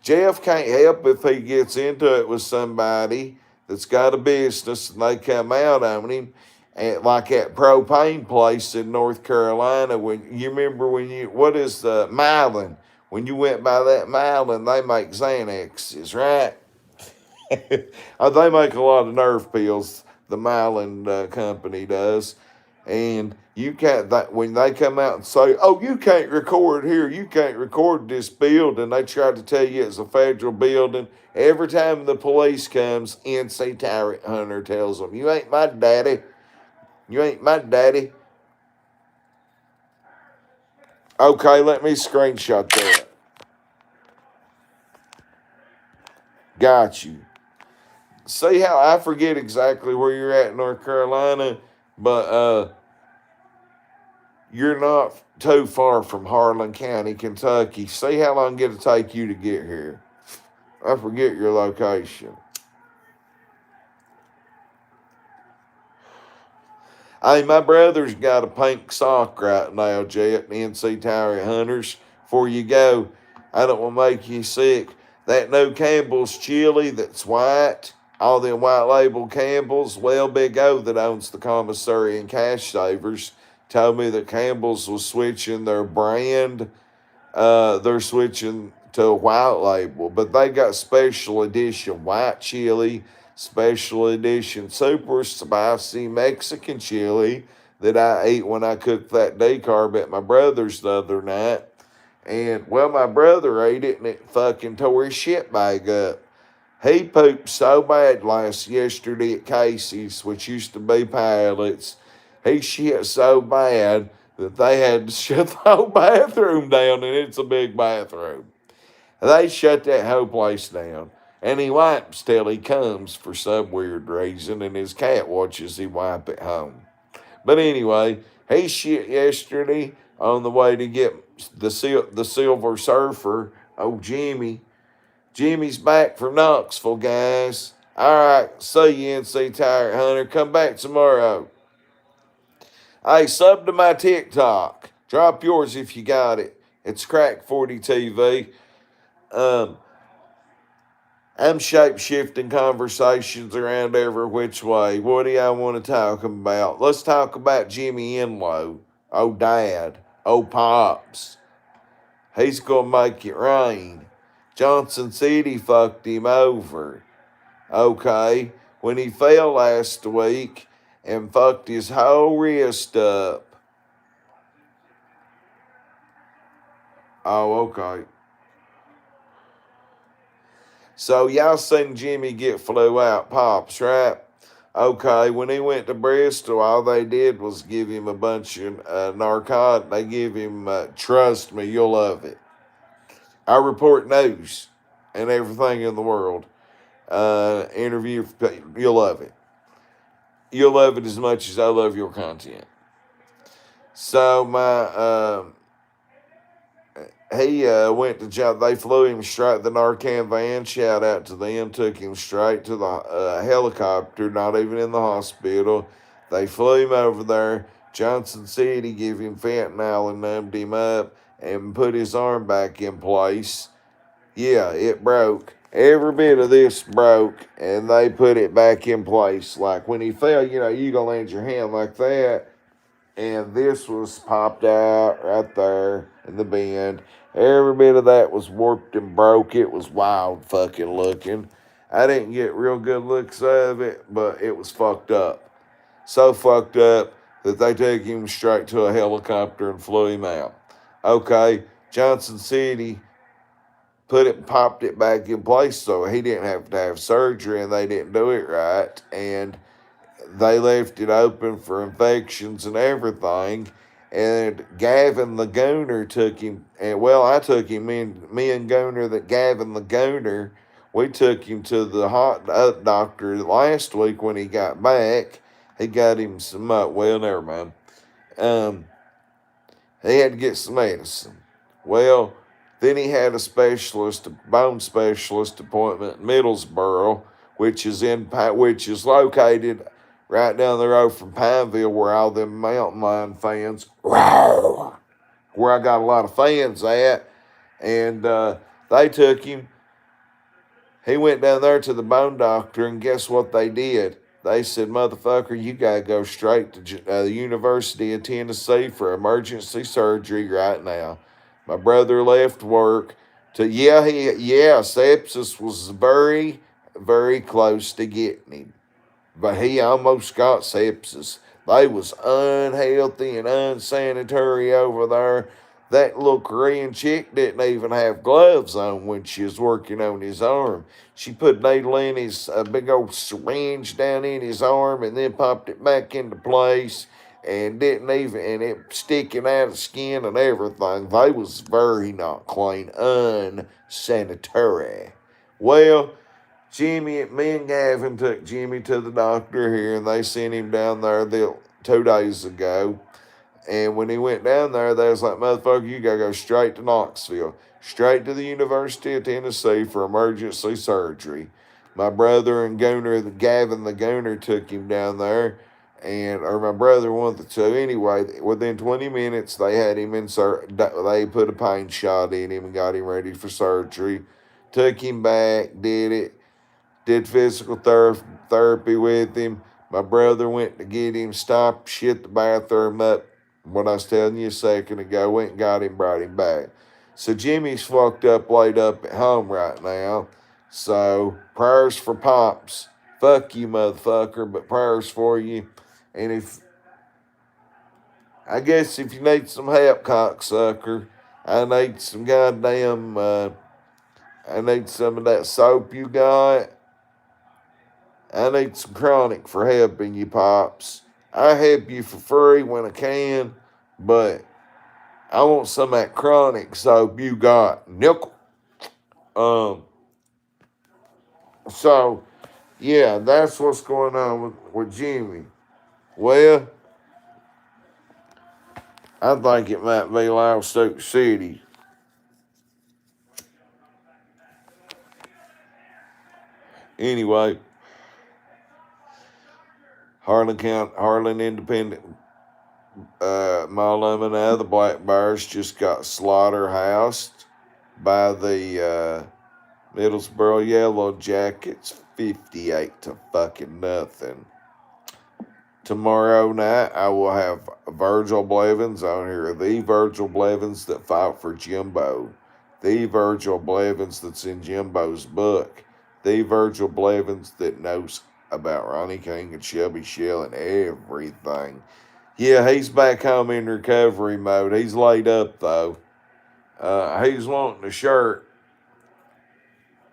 Jeff can't help if he gets into it with somebody that's got a business and they come out on him. And like that propane place in North Carolina, when you remember what is the Mylan? When you went by that Mylan, they make Xanaxes, right? They make a lot of nerve pills, the Mylan company does. And you can't, when they come out and say, oh, you can't record here, you can't record this building, they try to tell you it's a federal building. Every time the police comes, NC Tyrant Hunter tells them, you ain't my daddy. You ain't my daddy. Okay, let me screenshot that. Got you. See how I forget exactly where you're at in North Carolina, but you're not too far from Harlan County, Kentucky. See how long it'll take you to get here. I forget your location. Hey, my brother's got a pink sock right now, Jet, NC Tyrant Hunters. Before you go, I don't want to make you sick. That new Campbell's chili that's white, all them white label Campbell's, well, Big O that owns the commissary and Cash Savers told me that Campbell's was switching their brand. They're switching to a white label, but they got special edition white chili, special edition super spicy Mexican chili that I ate when I cooked that decarb at my brother's the other night. And, well, my brother ate it and it fucking tore his shit bag up. He pooped so bad yesterday at Casey's, which used to be Pilots. He shit so bad that they had to shut the whole bathroom down, and it's a big bathroom. They shut that whole place down. And he wipes till he comes for some weird reason, and his cat watches him wipe at home. But anyway, he shit yesterday on the way to get the Silver Surfer, old Jimmy. Jimmy's back from Knoxville, guys. All right, see you, NC Tire Hunter. Come back tomorrow. Hey, sub to my TikTok. Drop yours if you got it. It's Crack 40 TV. Um, I'm shape shifting conversations around every which way. What do y'all want to talk about? Let's talk about Jimmy Enlow. Oh, Dad. Oh, Pops. He's going to make it rain. Johnson City fucked him over. Okay? When he fell last week and fucked his whole wrist up. Oh, okay. So y'all seen Jimmy get flew out, Pops, right? Okay, when he went to Bristol, all they did was give him a bunch of narcotics. They give him, trust me, you'll love it. I report news and everything in the world. Interview, you'll love it. You'll love it as much as I love your content. So he went to jail. They flew him straight, the Narcan van, shout out to them, took him straight to the helicopter, not even in the hospital. They flew him over there. Johnson City gave him fentanyl and numbed him up and put his arm back in place. Yeah, it broke. Every bit of this broke, and they put it back in place. Like when he fell, you gonna land your hand like that, and this was popped out right there in the bend. Every bit of that was warped and broke. It was wild fucking looking. I didn't get real good looks of it, but it was fucked up. So fucked up that they took him straight to a helicopter and flew him out. Okay, Johnson City popped it back in place so he didn't have to have surgery, and they didn't do it right. And they left it open for infections and everything. And Gavin the Gooner took him, and well, I took him, me and Gooner, that Gavin the Gooner, we took him to the hot doctor last week when he got back. He got him some, well, never mind. He had to get some medicine. Well, then he had a bone specialist appointment in Middlesboro, which is located right down the road from Pineville, where all them mountain lion fans, where I got a lot of fans at, and they took him. He went down there to the bone doctor, and guess what they did? They said, motherfucker, you got to go straight to the University of Tennessee for emergency surgery right now. My brother left work sepsis was very, very close to getting him. But he almost got sepsis. They was unhealthy and unsanitary over there. That little Korean chick didn't even have gloves on when she was working on his arm. She put a needle in a big old syringe down in his arm, and then popped it back into place, and it sticking out of skin and everything. They was very not clean, unsanitary. Well, me and Gavin took Jimmy to the doctor here, and they sent him down there 2 days ago. And when he went down there, they was like, motherfucker, you got to go straight to Knoxville, straight to the University of Tennessee for emergency surgery. My brother and Gavin the Gooner, took him down there, or my brother wanted to. Anyway, within 20 minutes, they had him they put a pain shot in him and got him ready for surgery. Took him back, did physical therapy with him. My brother went to get him, stopped, shit the bathroom up. What I was telling you a second ago, went and got him, brought him back. So Jimmy's fucked up, laid up at home right now. So prayers for Pops. Fuck you, motherfucker, but prayers for you. And if you need some help, cocksucker, I need some goddamn, I need some of that soap you got. I need some chronic for helping you, Pops. I help you for free when I can, but I want some of that chronic soap you got. Nickel. Um, so, yeah, that's what's going on with Jimmy. Well, I think it might be Lawsuit City. Anyway, Harlan Independent Mall and the Black Bears just got slaughterhoused by the Middlesboro Yellow Jackets, 58 to fucking nothing. Tomorrow night, I will have Virgil Blevins on here. The Virgil Blevins that fought for Jimbo. The Virgil Blevins that's in Jimbo's book. The Virgil Blevins that knows about Ronnie King and Shelby Shell and everything. Yeah, he's back home in recovery mode. He's laid up, though. He's wanting a shirt.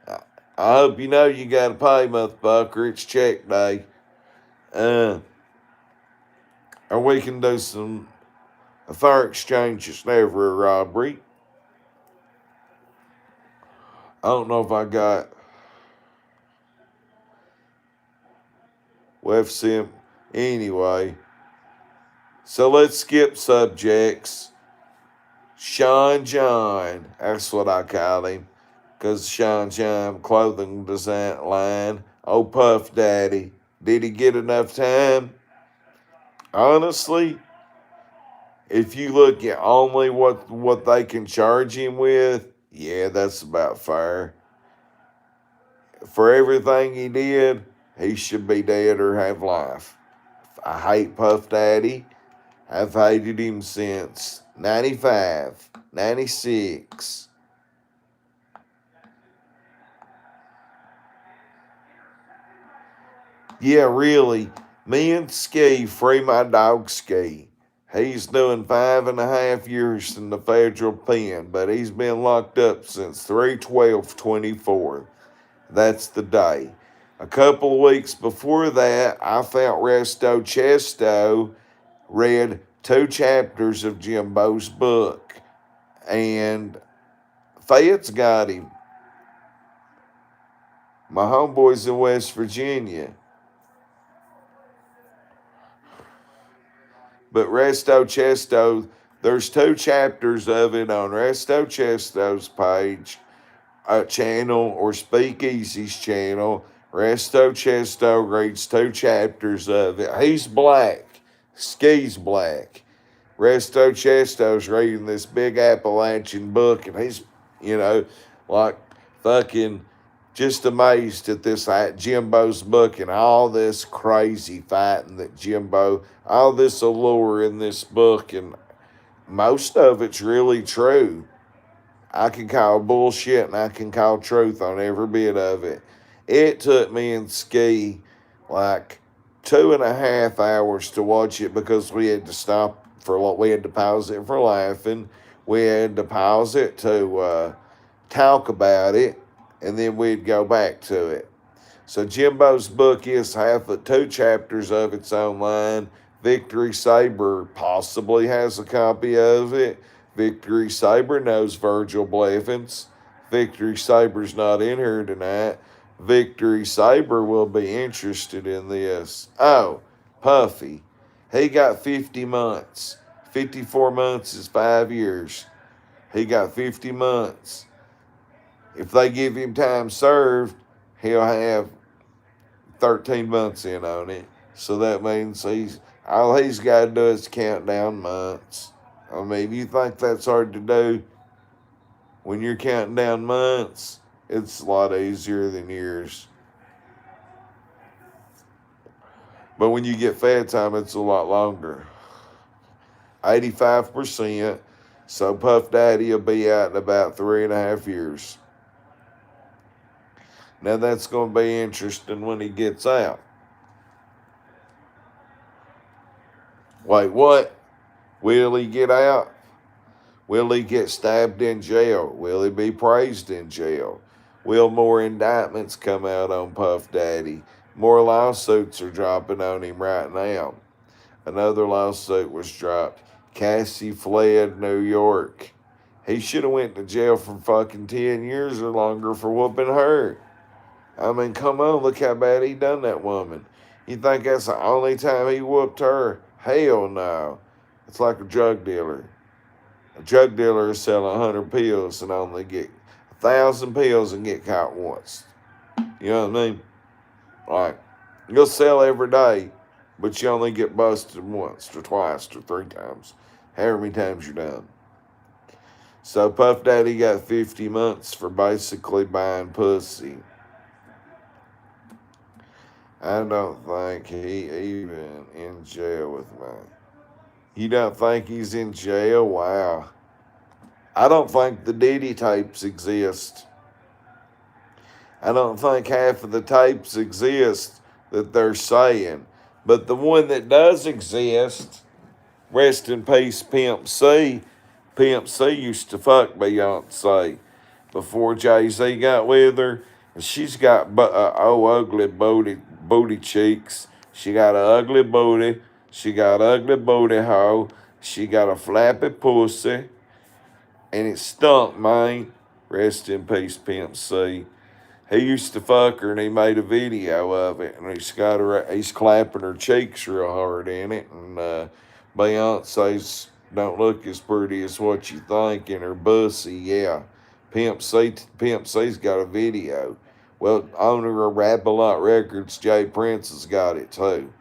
I hope you know you got to pay, motherfucker. It's check day. Or we can do a fair exchange is never a robbery. I don't know if I got WebSim. Anyway, so let's skip subjects. Sean John, that's what I call him, because Sean John clothing design line. Oh, Puff Daddy, did he get enough time? Honestly, if you look at only what they can charge him with, yeah, that's about fair. For everything he did, he should be dead or have life. I hate Puff Daddy. I've hated him since 95, 96. Yeah, really. Me and Ski, free my dog Ski. He's doing 5.5 years in the federal pen, but he's been locked up since 3/12/24. That's the day. A couple of weeks before that, I felt Resto Chesto read 2 chapters of Jimbo's book, and Fed's got him. My homeboys in West Virginia. But Resto Chesto, there's 2 chapters of it on Resto Chesto's page, channel, or Speakeasy's channel. Resto Chesto reads 2 chapters of it. He's black. Ski's black. Resto Chesto's reading this big Appalachian book, and he's, like fucking just amazed at this Jimbo's book and all this crazy fighting that Jimbo, all this allure in this book, and most of it's really true. I can call bullshit and I can call truth on every bit of it. It took me and Ski like 2.5 hours to watch it because we had to stop we had to pause it for laughing. We had to pause it to talk about it, and then we'd go back to it. So Jimbo's book is 2 chapters of it's online. Victory Saber possibly has a copy of it. Victory Saber knows Virgil Blevins. Victory Saber's not in here tonight. Victory Saber will be interested in this. Oh, Puffy. He got 50 months. 54 months is 5 years. He got 50 months. If they give him time served, he'll have 13 months in on it. So that means all he's got to do is count down months. I mean, if you think that's hard to do, when you're counting down months, it's a lot easier than years. But when you get fed time, it's a lot longer. 85%. So Puff Daddy will be out in about 3.5 years. Now that's going to be interesting when he gets out. Wait, what? Will he get out? Will he get stabbed in jail? Will he be praised in jail? Will more indictments come out on Puff Daddy? More lawsuits are dropping on him right now. Another lawsuit was dropped. Cassie fled New York. He should have went to jail for fucking 10 years or longer for whooping her. I mean, come on, look how bad he done that woman. You think that's the only time he whooped her? Hell no. It's like a drug dealer. A drug dealer is selling 100 pills and only get 1,000 pills and get caught once. You know what I mean? Like, you'll sell every day, but you only get busted once or twice or 3 times. However many times you're done. So Puff Daddy got 50 months for basically buying pussy. I don't think he even in jail with me. You don't think he's in jail? Wow. I don't think the Diddy tapes exist. I don't think half of the tapes exist that they're saying. But the one that does exist, rest in peace, Pimp C. Pimp C used to fuck Beyonce before Jay-Z got with her. And she's got ugly booty cheeks. She got an ugly booty. She got ugly booty hole. She got a flappy pussy. And it stunk, man. Rest in peace, Pimp C. He used to fuck her and he made a video of it. And he's clapping her cheeks real hard in it. And Beyonce's don't look as pretty as what you think in her bussy, yeah. Pimp C's got a video. Well, owner of Rap-A-Lot Records, Jay Prince, has got it too.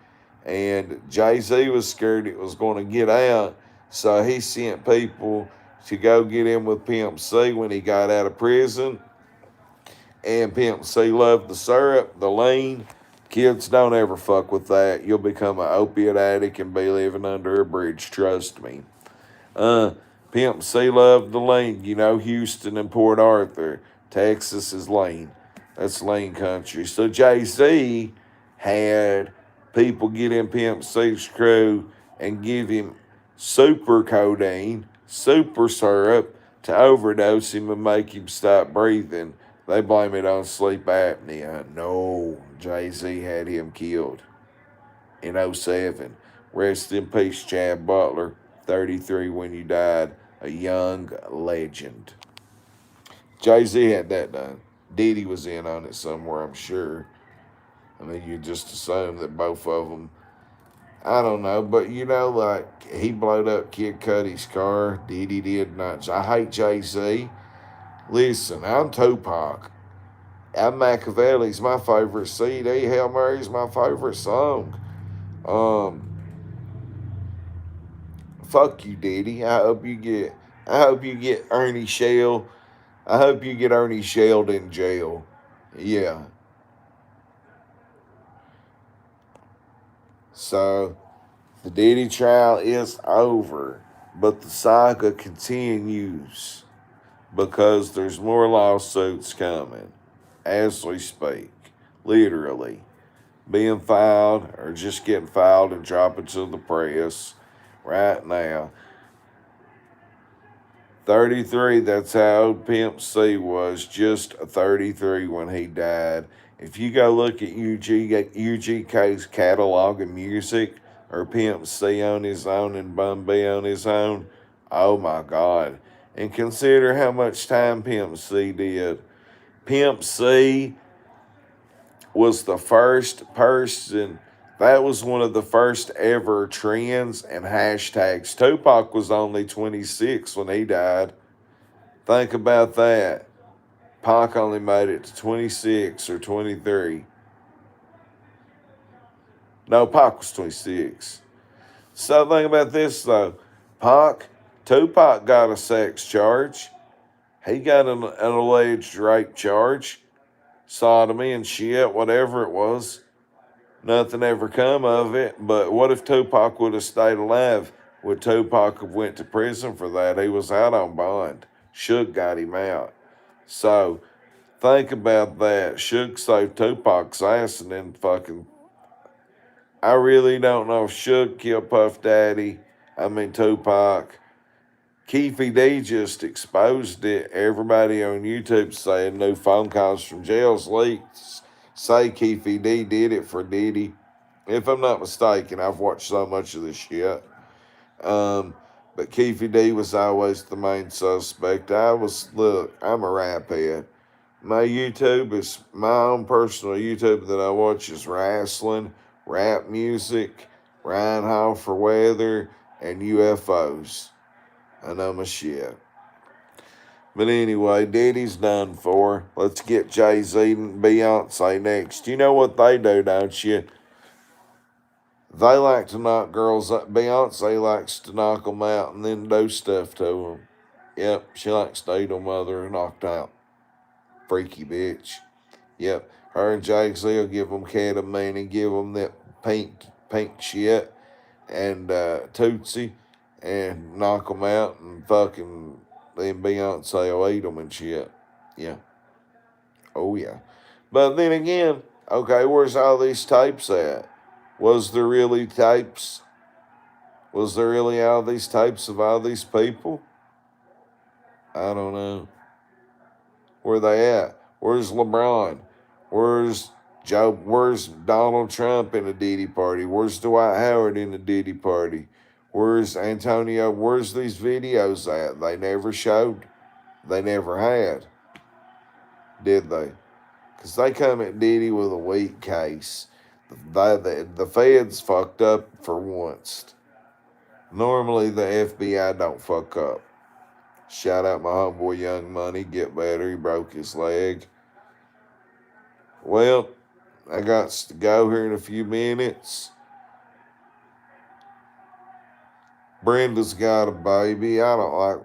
And Jay-Z was scared it was going to get out, so he sent people to go get him with Pimp C when he got out of prison. And Pimp C loved the syrup, the lean. Kids, don't ever fuck with that. You'll become an opiate addict and be living under a bridge, trust me. Pimp C loved the lean. You know, Houston and Port Arthur. Texas is lean. That's lean country. So Jay-Z had people get in Pimp C's crew and give him super codeine, super syrup to overdose him and make him stop breathing. They blame it on sleep apnea. No, Jay-Z had him killed in 2007. Rest in peace, Chad Butler, 33 when you died, a young legend. Jay-Z had that done. Diddy was in on it somewhere, I'm sure. I mean, you just assume that both of them, I don't know, but you know, like, he blowed up Kid Cudi's car. Diddy did not. I hate Jay-Z. Listen, I'm Tupac. I'm Machiavelli's my favorite CD. Hail Mary's my favorite song. Fuck you, Diddy. I hope you get Ernie Shell. I hope you get Ernie Shelled in jail. Yeah. So, the Diddy trial is over, but the saga continues because there's more lawsuits coming as we speak, literally being filed or just getting filed and dropping to the press right now. 33, that's how old Pimp C was, just 33 when he died. If you go look at UGK's catalog of music, or Pimp C on his own and Bun B on his own, oh my God. And consider how much time Pimp C did. Pimp C was the first person, that was one of the first ever trends and hashtags. Tupac was only 26 when he died. Think about that. Pac only made it to 26 or 23. No, Pac was 26. So think about this though. Tupac got a sex charge. He got an alleged rape charge, sodomy and shit, whatever it was. Nothing ever come of it. But what if Tupac would have stayed alive? Would Tupac have went to prison for that? He was out on bond. Suge got him out. So think about that. Suge saved Tupac's ass and then fucking, I really don't know if Suge killed Tupac. Keefy D just exposed it. Everybody on YouTube saying new phone calls from jails leaks say Keefy D did it for Diddy. If I'm not mistaken, I've watched so much of this shit. But Keefy D was always the main suspect. Look, I'm a rap head. My YouTube is my own personal YouTube that I watch is wrestling, rap music, Ryan Hall for weather, and UFOs. I know my shit. But anyway, Diddy's done for. Let's get Jay-Z and Beyonce next. You know what they do, don't you? They like to knock girls up. Beyonce likes to knock them out and then do stuff to them. Yep, she likes to eat them while they're knocked out. Freaky bitch. Yep, her and Jay-Z will give them ketamine and give them that pink shit and Tootsie and knock them out and fucking then Beyonce will eat them and shit. Yeah. Oh, yeah. But then again, okay, where's all these tapes at? Was there really tapes? Was there really all these tapes of all these people? I don't know. Where they at? Where's LeBron? Where's Joe? Where's Donald Trump in the Diddy party? Where's Dwight Howard in the Diddy party? Where's Antonio? Where's these videos at? They never showed. They never had. Did they? Because they come at Diddy with a weak case. The feds fucked up for once. Normally the FBI don't fuck up. Shout out my homeboy Young Money. Get better. He broke his leg. Well, I got to go here in a few minutes. Brenda's Got a Baby. I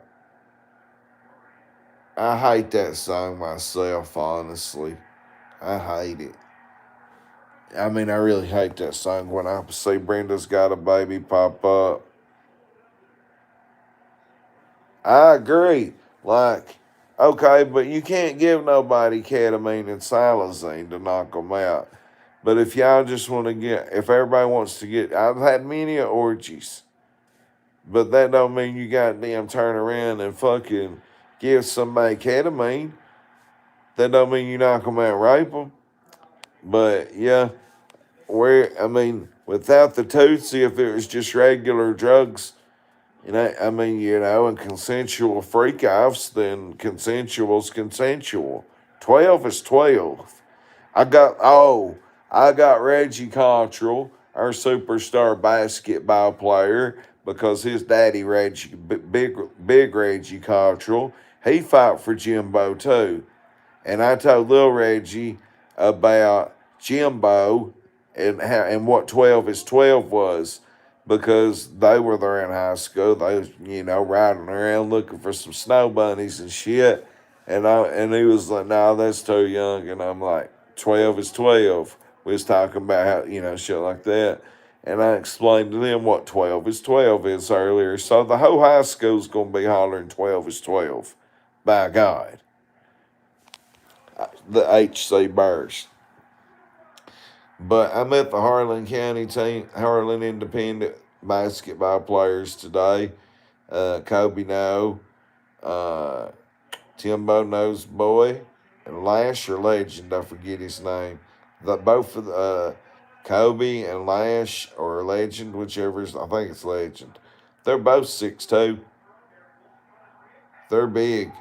hate that song myself, honestly. I hate it. I mean, I really hate that song when I see Brenda's Got a Baby pop up. I agree. Like, okay, but you can't give nobody ketamine and silazine to knock them out. But if y'all just want to if everybody wants to get, I've had many orgies. But that don't mean you goddamn turn around and fucking give somebody ketamine. That don't mean you knock them out and rape them. But yeah, without the Tootsie, if it was just regular drugs, and consensual freak offs, then consensual's consensual. 12 is 12. I got Reggie Cottrell, our superstar basketball player, because his daddy Reggie, big Reggie Cottrell, he fought for Jimbo too. And I told Lil Reggie about Jimbo and what 12 is 12 was, because they were there in high school. They was, riding around looking for some snow bunnies and shit. And he was like, "Nah, that's too young." And I'm like, 12 is 12. We was talking about how, shit like that. And I explained to them what 12 is 12 is earlier. So the whole high school's going to be hollering 12 is 12. By God. The HC Bears. But I met the Harlan County team, Harlan Independent basketball players today. Kobe No, Timbo Nose Boy, and Lash or Legend, I forget his name. Both of Kobe and Lash or Legend, whichever is, I think it's Legend. They're both 6'2". They're big.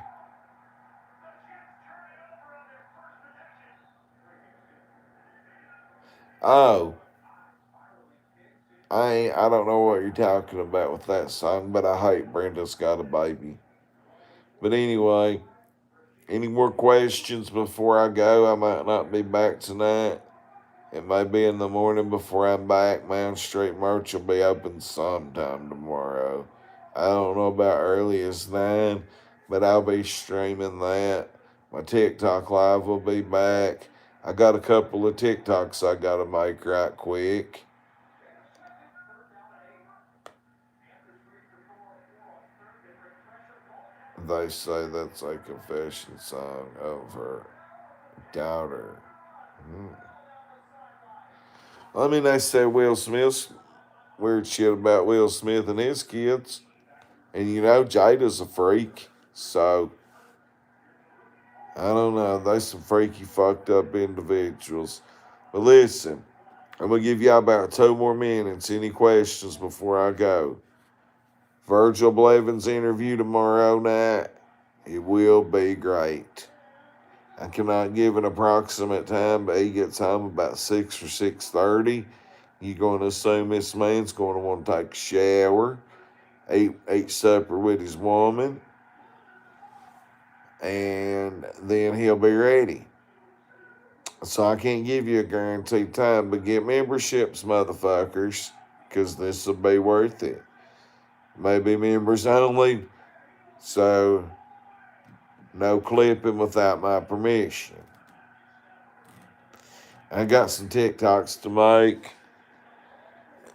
Oh, I don't know what you're talking about with that song, but I hate Brenda's Got a Baby. But anyway, any more questions before I go? I might not be back tonight. It may be in the morning before I'm back. Mound Street merch will be open sometime tomorrow. I don't know about early as 9, but I'll be streaming that. My TikTok live will be back. I got a couple of TikToks I got to make right quick. They say that's a confession song of her daughter. They say Will Smith's weird shit about Will Smith and his kids. And you know, Jada's a freak. So, I don't know. They some freaky, fucked up individuals. But listen, I'm going to give y'all about 2 more minutes. Any questions before I go? Virgil Blevins interview tomorrow night. It will be great. I cannot give an approximate time, but he gets home about 6 or 6:30. You're going to assume this man's going to want to take a shower, eat supper with his woman, and then he'll be ready. So I can't give you a guaranteed time, but get memberships, motherfuckers, because this will be worth it. Maybe members only, so no clipping without my permission. I got some TikToks to make.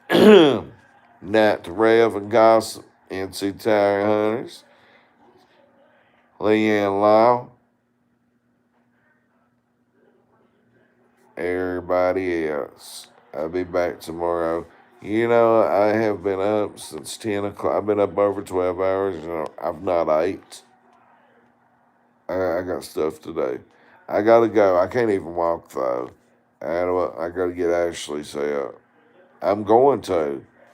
Nat to Rev and Gossip, NC Tire Hunters, Leanne Law, everybody else. I'll be back tomorrow. You know, I have been up since 10 o'clock. I've been up over 12 hours. I've not ate. I got stuff to do. I gotta go. I can't even walk, though. I gotta get Ashley's help. I'm going to.